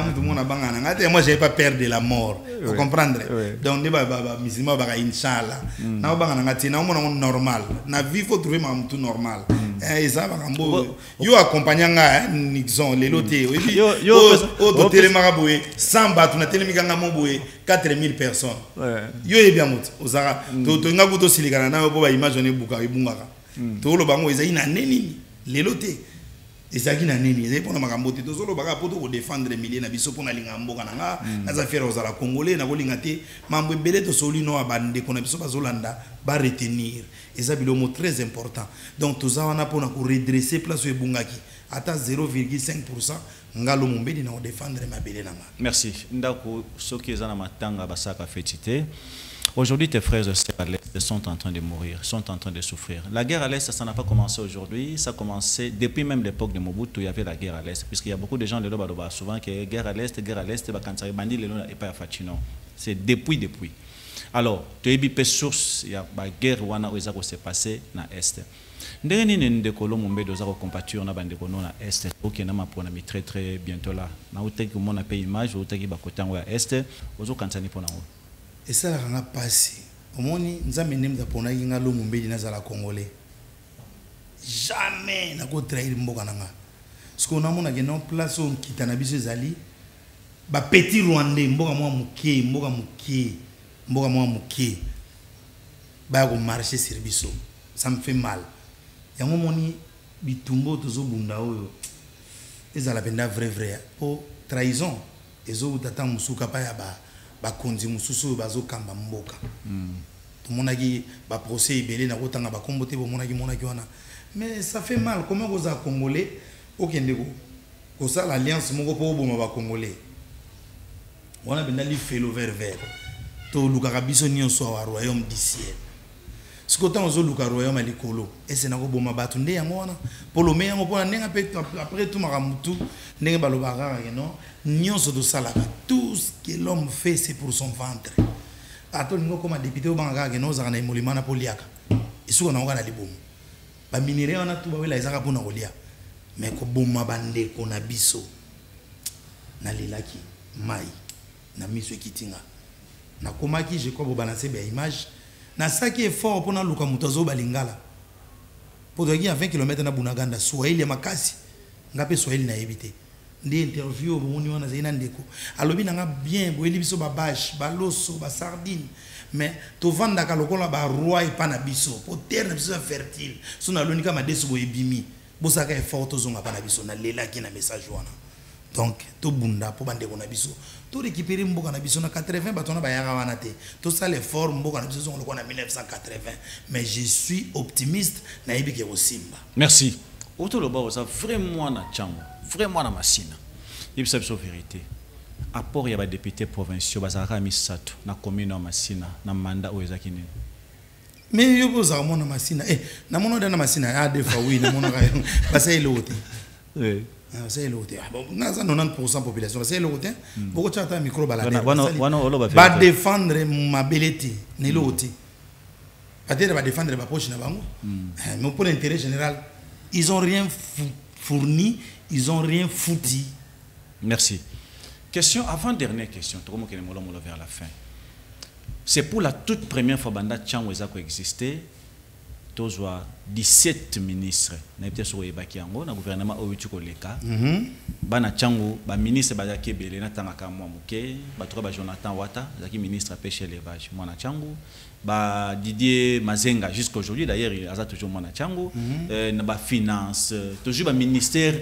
S4: mutu mona bangana ngate moi j'ai pas peur de la mort vous comprendre donc ne ba musulman ba inshallah na bangana ngati na mona normal na vie faut trouver ma mutu normal ça ba kambo yo accompagnanga Nixon les loté yo télé maraboé 100 batu na télé mikanga moboé 4000 personnes yo e bien mutu ozara to ngaku to silikana na ko ba imaginer buka ibungaka to lo bango ezai na neni les lotés et ça qui n'a ni les pour makambo te tozolo baka poto ko défendre milliers na biso pona linga mboka nanga na za faire aux ala congolais na ko lingate mambo belé to solino abande ko na biso bazolanda ba retenir et ça bilomo très important donc toza wana pona ko redresser place ebungaki ata 0,5% ngalo mumbedi na défendre ma belé nanga.
S3: Merci. Ndako soki ezana matanga basaka fétité. Aujourd'hui, tes frères et sœurs à l'Est sont en train de mourir, sont en train de souffrir. La guerre à l'Est, ça n'a pas commencé aujourd'hui, ça a commencé depuis même l'époque de Mobutu, il y avait la guerre à l'Est, puisqu'il y a beaucoup de gens de l'Oba souvent qui est guerre à l'Est, Bakansari Bandi, et pas Fatino. C'est depuis. Alors, tu as des sources, il y a la guerre où ça s'est passé dans l'Est. Ndenge nini ndekolo mumbedo za compature na bandeko na Est, OK na mapona mi très bientôt là. Na uteki mona pe image, uteki bakotango ya Est, ozo kansani pona ngo.
S4: Et ça la ranga passé. Omoni nzambe ndem za pona yinga lo mumbedi na zala congolais. Jamais na ko trahir mboka nanga. Ce qu'on a mona que non place on kitana biso zali ba petit rwandais mboka mwa mukie ba ko marcher sur biso. Ça me fait mal. Yango moni bitumbo tozo bunda oyo. Ezala benda vrai pour trahison. Ezo utata musuka pa ya ba konzi mususu bazo kamba mboka. Tout le monde a dit ba procès ibelé na kotanga ba kombote bo monaki wana. Mais ça fait mal comment vous a congolais okendeko. Ko ça l'alliance moko po bo ba congolais. Wana benda li felo vert. To lukaka biso nyonso wa royaume du ciel. Ce que tant luka royaume alikolo et c'est na ko boma batu nde yango wana. Polome yango pona nenga pe après tout maramutu ndenge balobaka non. Nyonso do salaka tout ce que l'homme fait c'est pour son ventre. Ato ningo comme député obanga ke no zaka na imolima na poliaka. Isuko na ngana libomo. Ba minere wana tu ba wela ezaka pona kolia. Mais ko boma bande ko na biso. Na lelaki mai na miso kitinga. Na komaki je crois bo balancer ba image. Na saki effort pona luka mutazo balingala. Pour dogi à 20 km na Bunaganda Swahili ya makasi. Ngape Swahili na ebité. Des interviews on wana zaina ndeko alobi nanga bien boeli biso ba bâche ba loso ba sardine mais to vanda ka lokola ba roi pa na biso po terre na biso fertile so na lonika ma deso bo ebimi bo saka effort to zonga pa na biso na lela ki na message wana donc to bunda po bandeko na biso to récupérer mboka na biso na 80 batona ba yaka wana te to ça l'effort mboka na biso zonga lokona 1980 mais je suis optimiste na yebike osimba.
S3: Merci. Otoloba oza vraiment na chango. Vraiment na masina. Il s'agit de vérité. Apport ya ba député provinciaux bazaka misato na commune na masina na mandat o ezakini.
S4: Mais yo boza mona masina na mono na masina a des fois oui na mono ba c'est l'autre.
S3: Oui.
S4: C'est l'autre. Bon na 90% population c'est l'autre. Beaucoup chata micro balade.
S3: Ba
S4: défendre ma belleté ni l'autre. Peut-être va défendre ba poche na bango. Mais pour l'intérêt général, ils ont rien fourni. Ils ont rien foutu.
S3: Merci. Question, avant-dernière question, vers la fin. C'est pour la toute première fois que Tchango a existé. 17 ministres. Nous avons été le gouvernement Oyutukoleka. Bana Tchango, ba ministre Badake Bele, Natanga Mouke, Batroba Jonathan Wata, ministre à pêche et élevage, Mwana Tchango. Didier Mazenga, jusqu'aujourd'hui, d'ailleurs, il a toujours Mwana Tchango. Ba finance, toujours ba ministère.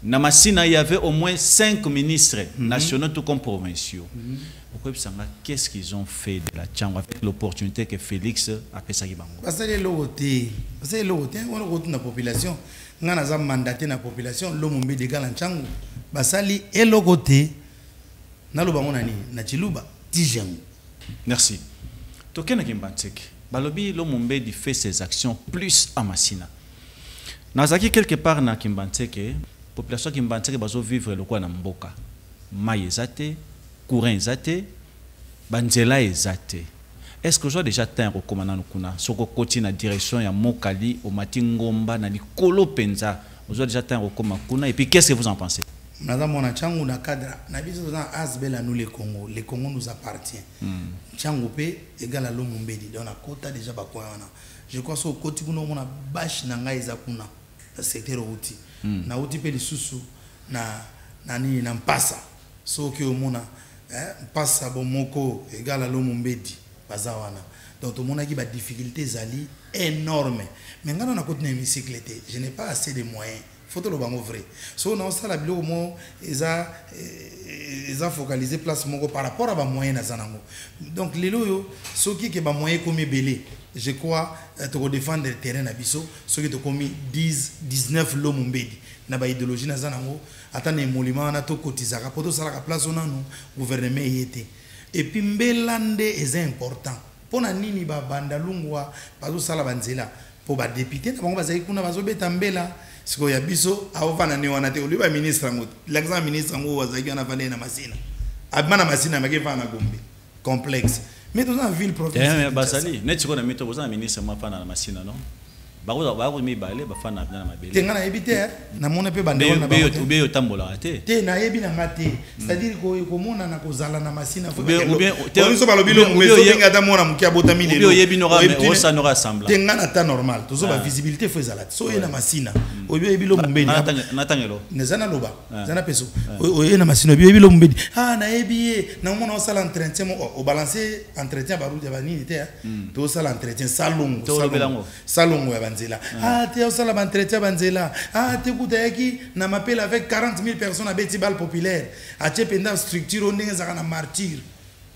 S3: Namasina, il y avait au moins 5 ministres nationaux tout comme provinciaux. Qu'est-ce qu'ils ont fait de la Tchango avec l'opportunité que Félix a fait ça?
S4: Parce que c'est l'autre, on a la population, on a mandaté la population, l'homme de la Tchango. Basali et le côté,
S3: merci. Tokena Kimbantek, Balobi l'homme fait ses actions plus à Massina. Nazaki quelque part na Kimbantek, population Kimbantek bazo vivre le quoi na mboka. Maï ezate, courant ezate, banzela ezate. Est-ce que j'ai déjà atteint au commandant Kuna, soko koti na direction ya Mokali au Matingomba na Likolo Penza, vous avez déjà atteint au commandant Kuna et puis qu'est-ce que vous en pensez?
S4: Madame Mona Tchango na cadre, na biso dans Asbel à nous les Congo nous appartient. Tchango pe égal à l'homme mbedi, dans la quota déjà bakwana. Je crois que côté kuno mona bash na ngai za kuna na secteur outil na outil pe lisusu na ni na mpasa so que mona mpasa bomoko égal à l'homme mbedi bazawana donc tout monde a qui difficulté zali énorme mais ngana na côté hémicycle je n'ai pas assez de moyens faut le bango vrai so na ça la bilo mo eza focaliser place moko par rapport à ba moyen na zanango donc lelo yo soki ke ba moyen comme belé je crois to défendre le terrain na biso soki to komi 19 lomo mbedi na ba idéologie na zanango atane molima na to kotizaka poto sala ka place onano gouvernement yete et puis mbelande est important pona nini ba bandalungwa bazo sala banzela po ba député na bango bazali kuna bazo beta mbela siko ya biso avana ni wana te oliba ministre ngo l'exemple ministre ngo wazaki na vale na masina abana masina make vana gombe complexe mais dans une ville provinciale
S3: basali net siko na mito boza ministre mafana na masina non bako mi balé bafana na mabele
S4: tenga na ebité na mona pe bandeko na
S3: bango be yotambola te
S4: na yebi na ngate c'est-à-dire ko mona na kozala na masina
S3: ou bien
S4: on so balobilo meso benga ta mona mukia botami lelo
S3: yebi nora mais ça nora semblant
S4: tenga na ta normal tozo ba visibilité faut ezala so ye na masina oyo ebilo mumbeni
S3: na tangelo
S4: nezana loba zana peso oyo na masina oyo ebilo mumbeni na yebi na mona o sala entretien o balancer entretien baru de banini te to sala entretien salongo ya banzela te o sala entretien banzela te kutayaki na m'appelle avec 40 000 personnes à Betibal populaire a tchependa structure on ndenge zaka na martyr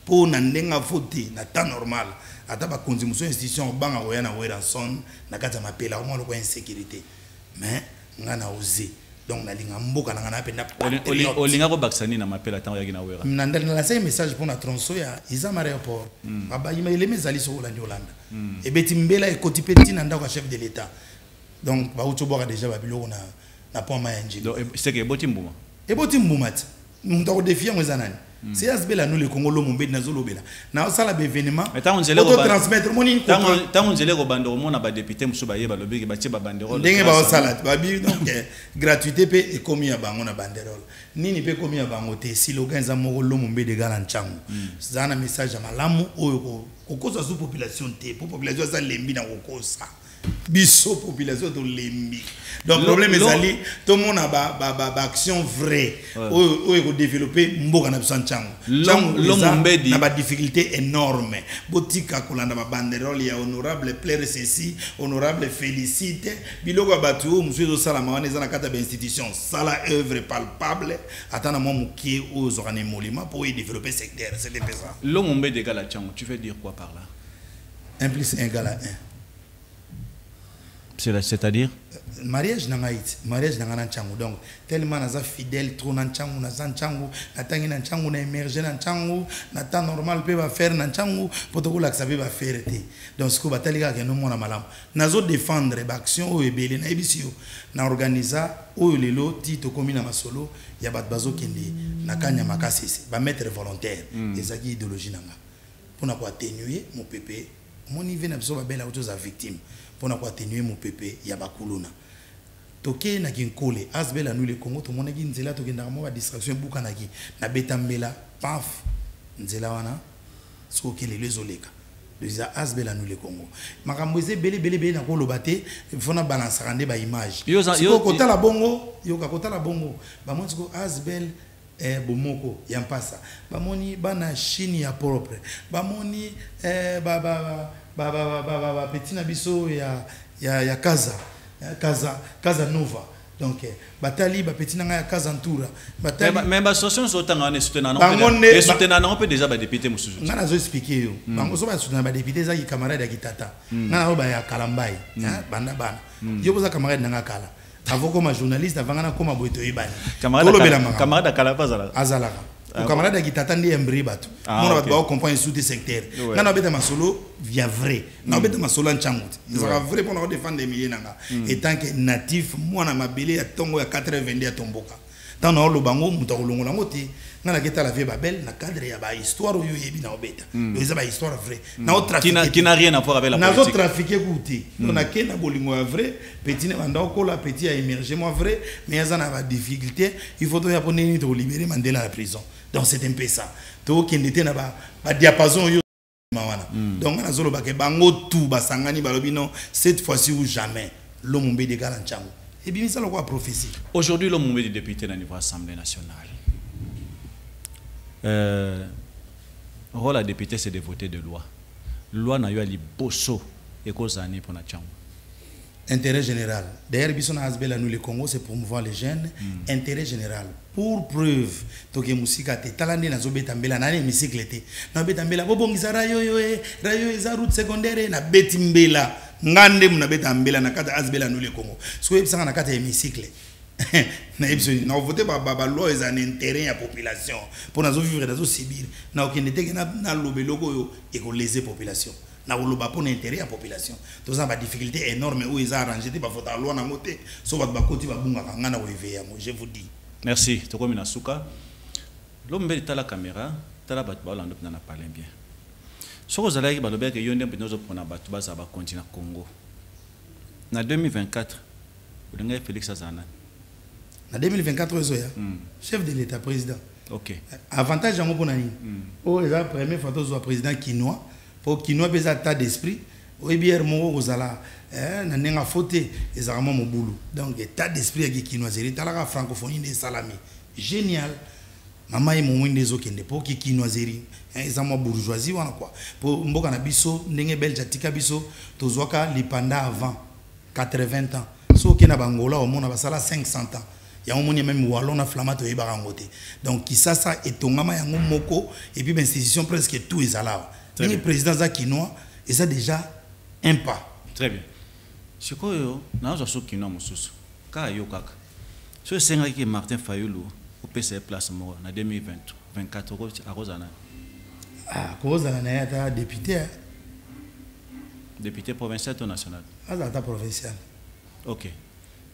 S4: po na ndenga voter na temps normal ata ba condition institution banga oya na Weranson na kata m'appelle au moins le insécurité mais ngana osé donc na linga mboka na ngana penda
S3: olinga ko baksani na m'appelle ata oyaki na Wera
S4: na ndela la message pour na tronso ya izama aéroport aba ima ile mezali so Hollande et beti mbela e koti petit na ndako chef de l'état donc ba uto boka déjà ba biloko na point mayanji
S3: donc c'est que boti mbuma
S4: et boti mbuma ti mutako défier mweza nani c'est asbela nous le Congo lo mombedi na zolobela na sala be événement auto transmettre moni
S3: tant nzele ko bando mona ba député musu ba yeba lobi ba tie ba banderole
S4: ndenge ba sala ba bi donc gratuité pe e komi ya bango na banderole nini pe komi ya bango te si lo ganza moko lo mombedi gala nchangu zana message ya malamu oyo ko kosa sous population te pour population za lembi na kokosa biso population de lembi donc problème ezali tout le monde a ba action vraie ou ko développer mboka na biso nchangu na ba difficulté énorme botika kolanda ba banderole ya honorable plaire ceci honorable félicite biloko batu musuzo sala mawana ezana kata ba institution sala œuvre palpable atana mo mukie aux organes molima pour y développer secteur c'est ça
S3: l'homme mbé de gala nchangu tu veux dire quoi par là
S4: 1 + 1 = 1
S3: c'est-à-dire
S4: mariage na ngaiti mariage na ngana nchangu donc tellement naza fidèle trop na nchangu na nchangu natangi na nchangu na émerger na nchangu na temps normal pe ba faire na nchangu protocole aksabe ba faire te donc ce que batalika ke no mona malamu nazo défendre ba action o ebele na ebisio na organiser o lelo ti to komi na masolo ya bat bazo kende na kanya makasese ba mettre volontaire ezaki idéologie nanga pona ko atténuer mon pépé mon niveau na biso ba bela autos a victime pona ko atténuer mon pépé ya bakuluna toke na kinkole asbela nous le Congo to mona ki nzela to kenda mo ba distraction buka na ki na betambela paf nzela wana so ke le lezoleka déjà asbela nous le Congo makambo eze bele na ko lobate fona balance rande ba image yo kota la bongo yo ka kota la bongo ba monti ko asbel bomoko ya mpasa ba moni bana chini ya propre ba moni ba petit na biso ya Casa Nova donc batali ba petit nanga ya Casa Ntura batali
S3: mais ba solution so tanga ne soutenir non peut déjà ba député musuzu
S4: ngana zo expliquer yo bango so ba soutenir ba député za ki camarade ya kitata ngana ba ya kalambai bana yo boza camarade nanga kala avant comme journaliste avant ngana comme boito ibani
S3: camarade kala pas
S4: azalaka le camarade qui t'attend des embribatu mon va pas comprendre sous des secteurs na na beta masolo via vrai na beta masolo nchangu il sera vrai pour nous défendre des milliers nanga et tant que natif moi na mabele ya tongo ya 90 ya tomboka tant na lo bango mutokolongo la moti na keta la vie babel na cadre ya ba histoire yo yebi na obeta les ba histoire vrai na autre trafic
S3: qui n'a rien à voir avec la politique
S4: na autre trafiquer goûter on a kena bolingo ya vrai petit ne banda ko la petit a émerger moi vrai mais ya na ba difficulté il faut ya pour ni to libérer Mandela à la prison donc c'est un peu ça to qui était na ba diapason yo mawana donc na zolo ba ke bango tout ba sangani ba lobino cette fois-ci ou jamais l'homme mbé de Galanchango et bien ça le quoi prophétie
S3: aujourd'hui l'homme mbé de député na niveau Assemblée nationale rôle à député c'est de voter de loi n'a eu à li bosso et cause année pour na chango
S4: Intérêt général. D'ailleurs, Bisson Asbel, nous, le Congo, c'est promouvoir les jeunes. Intérêt général. Pour preuve, toke musika te talande na zobeta mbela na hémicycle te. Na beta mbela bobongisa rayo eza route secondaire na beti mbela. Ngande muna beta mbela na kata Asbel nous le Congo. So ebisanga na kata hémicycle. Na ebisoni na voter ba loi eza un intérêt à population. Pour nazo vivre dans Sibir. Na okende te na lobeloko yo e ko léser population. Na woloba pour intérêt à population. Tous ça ba difficulté énorme où ils arrangé te ba faute loi na moté. So ba koti ba bunga ngana wo yango, je vous dis.
S3: Merci. Toko Minasuka. L'homme est à la caméra. Tala batba l'on n'a pas bien. Ce que vous allez dire, c'est que yonde pinozo pona batba ça va continuer Congo. En 2024, vous avez Félix Azana.
S4: En 2024, vous avez chef de l'État, président.
S3: Ok.
S4: Avantage en pour nani. Oh, la première fois que vous êtes président quinois, pour quinois besoin d'état d'esprit. Oui, bien mon Rosala. N'a fauté les armes mon boulot. Donc état d'esprit avec quinoiserie, t'as la francophonie des salami. Génial. Maman est mon des okende pour qui quinoiserie. Ils ont bourgeoisie ou quoi. Pour mboka na biso, n'enge belge tika biso, tozoka lipanda avant 80 ans. So qui na bangola au monde basala 500 ans. Il y a un monde même wallon na flamato e barangote. Donc qui ça et tongama yango moko et puis l'institution presque tout est là. Le président za quinois et ça déjà un pas.
S3: Très bien. Ce que yo na zo kinois mususu. Ka yo kaka. So senga ki Martin Fayulu au PC place mo na 2024 à Rosana.
S4: Ah, Rosana na ya député.
S3: Député provincial ou national?
S4: Ah, ta provincial.
S3: OK.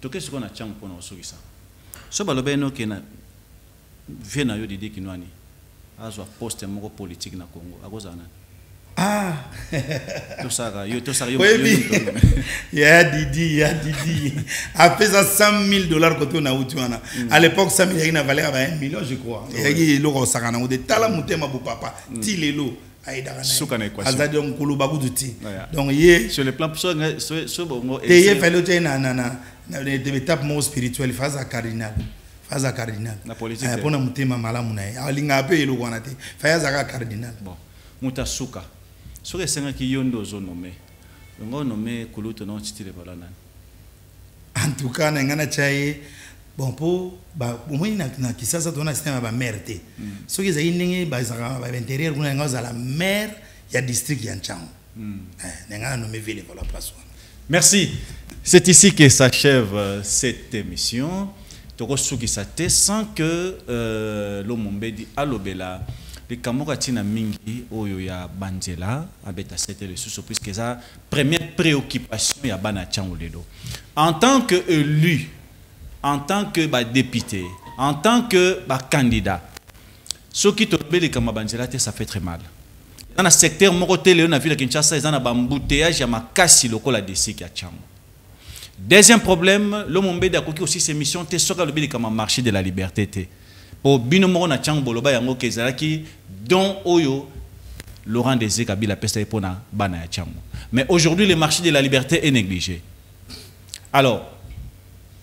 S3: To qu'est-ce qu'on a tchang pour nous sur ça? So balobe no ke na vient yo didi kinwani. Azo poste moko politique na Congo. À Rosana.
S4: Ah,
S3: tout ça, yo.
S4: Ya Didi. Après ça, $100,000 côté na Outuana. À l'époque, 100 000 na valeur à 1 million, je crois. Et il y a sakana de tala mutema bu papa. Ti lelo aidara na.
S3: Suka na équation.
S4: Azadi on kuluba kuduti. Donc
S3: sur le plan so bongo.
S4: Et il fallait te na étape mo spirituelle phase cardinal. Phase cardinal.
S3: La politique.
S4: Pour na mutema malamu na. Alinga pe elo kwana te. Phase cardinal.
S3: Bon. Mutasuka. Ce que c'est qui yondo zo nommé. On nommé Kuluto non titile balana.
S4: En tout cas, n'engana chaye bon pour ba au moins na kisasa tona système ba merde. Ce qui est inné ba za ba intérieur kuna ngaza la maire ya district ya Nchango. N'engana nommé ville pour la place.
S3: Merci. C'est ici que s'achève cette émission. Toko suki sate sans que l'Omombe di alobela. Les Kamoratina Mingi, Oyo ya Banjela, Abeta c'était le sous puisque ça première préoccupation ya Bana Tchangoledo. En tant que élu, en tant que député, en tant que candidat, ce qui te plaît les Kamabanjela, ça fait très mal. Dans le secteur Moroté, on a vu la Kinshasa, ils ont un embouteillage à Makasi, le col à Dessik à Tchango. Deuxième problème, l'homme Mbé d'Akoki aussi ses missions, t'es sûr que le Béli comme marché de la liberté. Pour binomoro na Tchango Boloba yango kezalaki don oyo Laurent Désiré Kabila pesta epona bana ya Tchango. Mais aujourd'hui le marché de la liberté est négligé. Alors,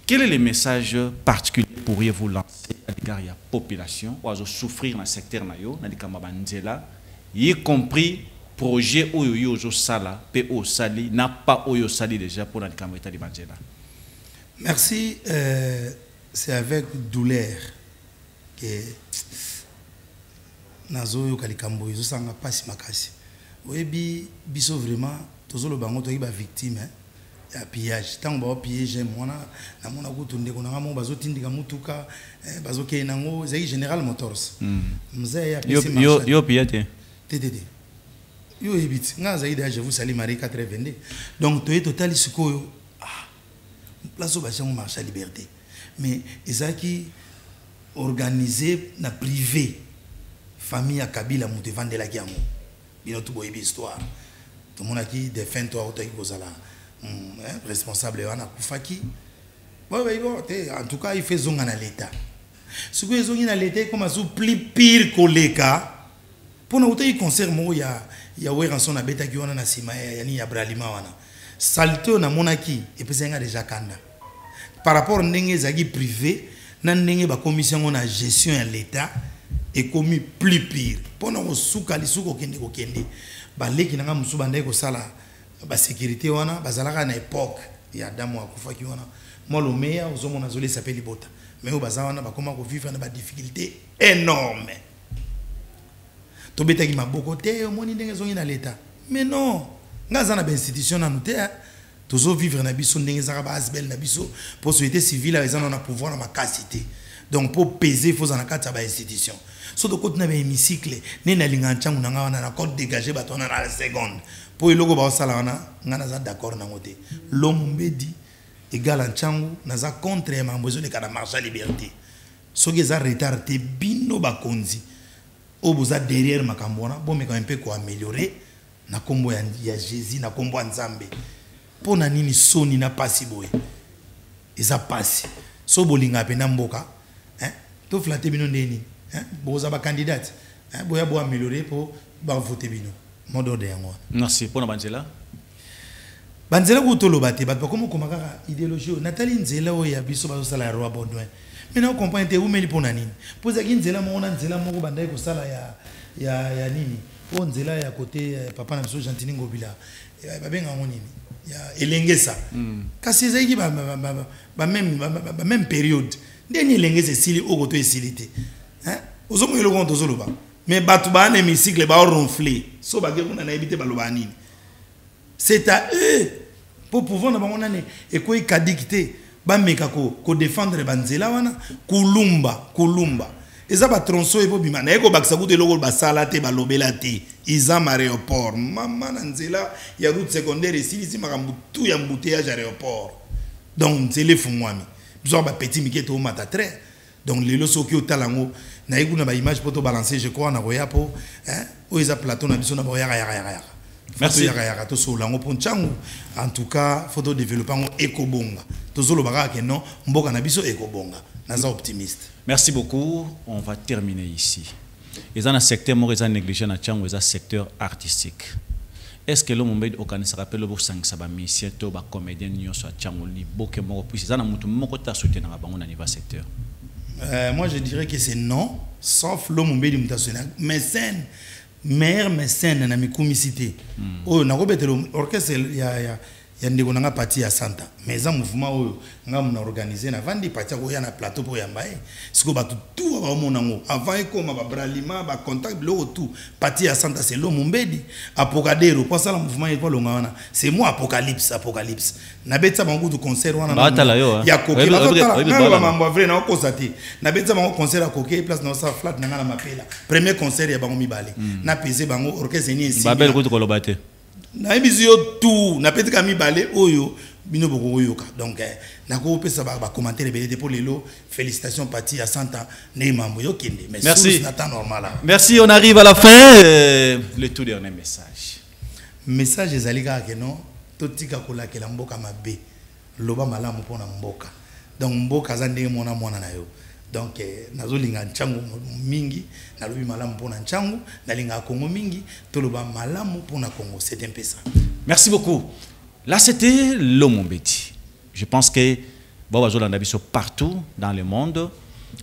S3: quel est le message particulier pourriez-vous lancer à l'égard de la population ou à souffrir dans le secteur nayo na dikama banzela y compris projet oyo yo sala pe o sali n'a pas oyo sali déjà pour na dikama eta di banzela.
S4: Merci, c'est avec douleur que nazo yo kalikambo yo sanga pasi makasi oyebi biso vraiment tozolo bango to ba victime ya pillage tango ba pillage mona na mona kutunde ko na mo bazotindika mutuka bazoke nango zai General Motors mzee ya pisi
S3: yo pillage
S4: TTD yo ebit nga zaida je vous salue Marie 422 donc to total sikoyo place ba chango marché liberté mais ezaki organisé na privé famille à Kabila muté vendre la guerre bino tout boyebi histoire tout monde qui défend toi auto kozala responsable wana kufaki bon en tout cas il fait zonga na l'état ce que zongi na l'état comme sous plus pire koleka pour na auto il concert mo ya we ranson na beta ki wana na sima yani ya bralima wana salto na monaki et puis nga déjà kanda par rapport ndenge zaki privé nan ba commission na gestion à l'état est commis plus pire pona ko suka lisuko kende ba leki nanga musuba ndeko sala ba sécurité wana bazalaka na époque ya Adamu akufaki wana moi le meilleur aux hommes nazolé s'appelle Libota mais au bazawana ba comment vivre na ba difficulté énorme to betaki maboko te au moni ndenge zongi na l'état mais non ngaza na ba institution na nous toujours vivre na biso ndenge za ba asbel na biso pour société civile les gens na pouvoir na makasité donc pour peser faut en kati ba institution so de côté na ba hémicycle ne na linga nchangu na ngawana na code dégager ba tona na la seconde pour iloko ba osala wana ngana za d'accord na ngote l'homme mbedi égal nchangu na za contre ma mbozo le kana marche à liberté so que za retard te bino ba konzi o boza derrière makambona bon mais quand même peu ko améliorer na kombo ya Jésus na kombo nzambe pona nini soni na pasi boye eza pasi so bolinga pe na mboka to flatter bino ndeni boza ba candidate boya bo améliorer pour ba voter bino modo de yango.
S3: Merci pour banzela
S4: banzela ko to lobate ba comme komaka idéologie Nathalie Nzela o ya biso ba sala roi Baudouin mais non comprendre te umeli pona nini poza ki Nzela mo na Nzela moko bandai ko sala ya nini o Nzela ya côté papa na biso Gentini Ngobila ba benga ngo nini ya elengesa kasi ezaki ba même période ndeni elengesa sili o koto esilité ozomo yelo konto zoloba mais batu ba na hémicycle ba ronfler so ba gekuna na ebité ba loba nini c'est à eux pour pouvoir na bango nane e ko ikadikité ba meka ko défendre banzela wana kulumba eza ba tronçon e bo bima na eko bakisa kuto eloko ba sala te ba lobela te izam aéroport mama na nzela ya route secondaire ici makambu tout ya embouteillage aéroport donc nzele fumwami biso ba petit miketo mata très donc lelo soki otalango na ekuna ba image poto balancer je crois na roya po o eza plateau na biso na ba ya merci yaka to so lango ponchangu en tout cas photo développement ekobonga tozolo baka ke non mboka na biso ekobonga naza optimiste.
S3: Merci beaucoup, on va terminer ici. Et dans un secteur moi ils négligé na changu ils secteur artistique. Est-ce que l'homme mbed okani se rappelle bo sang sa ba musicien to ba comédien nyonso changu li boke moko puis za na mutu moko ta soutenir na bango na niveau secteur.
S4: Moi je dirais que c'est non sauf l'homme mbed mutasona mécène meilleur mécène na mikumicité oh na ko betelo orchestre ya ndeko nanga parti ya Santa mais za mouvement oyo nga mona organiser na vandi parti ko ya na plateau pour ya mbaye siko batu tout ba mona ngo avant ekoma ba bralima ba contact lo tout parti ya Santa c'est l'homme mbedi apokadero pour ça le mouvement est pas longa wana c'est moi apocalypse na betsa bango du concert wana ya koke ba mambo vrai na ko sati na betsa bango concert à koke place na sa flat na ngala mapela premier concert ya bango mibale na pese bango orchestre ni ici
S3: babel ko ko lobate
S4: na ebizio tout na petit kami balé oyo bino boko yoka donc na ko pesa ba commentaire belé pour lelo félicitations parti à Santa ne mambo yo kende mais
S3: merci
S4: na temps normal.
S3: Merci, on arrive à la fin le tout dernier message
S4: ezalika ke non totika kolakela mboka mabe loba malamu pona mboka donc mboka za ndenge mona na yo donc nazolinga nchangu mingi na lobi malamu pona nchangu nalinga Congo mingi to loba malamu pona Congo c'est un peu ça.
S3: Merci beaucoup. Là c'était l'homme mbedi. Je pense que baba zolanda biso partout dans le monde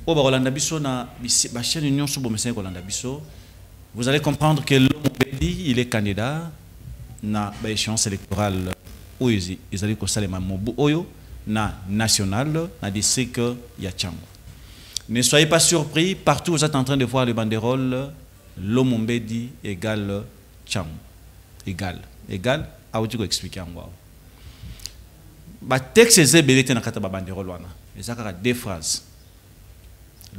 S3: o ba rolanda biso na ba chaîne union so bo message rolanda biso vous allez comprendre que l'homme mbedi il est candidat na ba échéance électorale oyo ezali ko salema mobu oyo na national na district ya Changu. Ne soyez pas surpris, partout vous êtes en train de voir les banderoles, l'homme mbedi égale Changu. Égal. À vous expliquer en wow. Ba texte est belé na kata ba banderole wana. Ezaka deux phrases.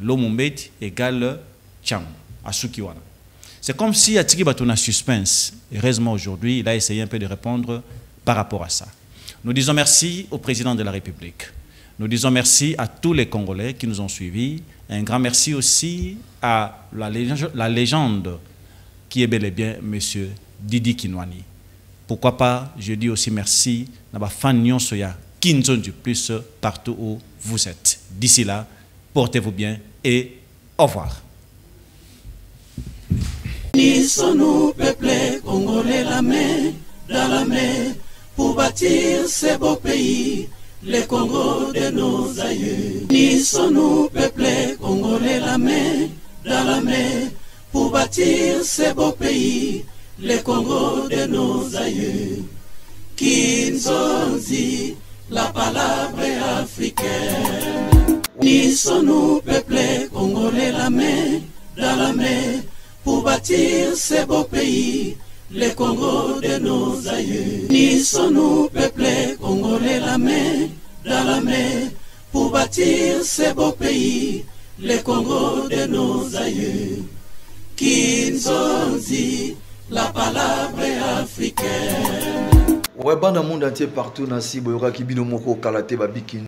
S3: L'homme mbedi égale Changu. Asuki wana. C'est comme si atiki batona suspense. Heureusement aujourd'hui, il a essayé un peu de répondre par rapport à ça. Nous disons merci au président de la République. Nous disons merci à tous les Congolais qui nous ont suivis. Un grand merci aussi à la légende qui est bel et bien M. Didi Kinwani. Pourquoi pas, je dis aussi merci à la fan Soya Kinzon du Plus partout où vous êtes. D'ici là, portez-vous bien et au revoir.
S1: Unissons-nous, peuple congolais, la main dans la main pour bâtir ce beau pays. Le Congo de nos aïeux. Unissons-nous, peuple congolais, la main dans la main pour bâtir ce beau pays. Le Congo de nos aïeux. Kinzonzi, la palabra africaine. Unissons-nous, peuple congolais, la main dans la main, pour bâtir ce beau pays, le Congo de nos aïeux. Unissons-nous, peuple congolais, la main dans la main, pour bâtir ce beau pays, le Congo de nos aïeux. Kinzonzi, la palabra africaine.
S2: Ouais, dans le monde entier, partout, Nancy, Boyoka, Kibino Moko, Kalate, Babiki.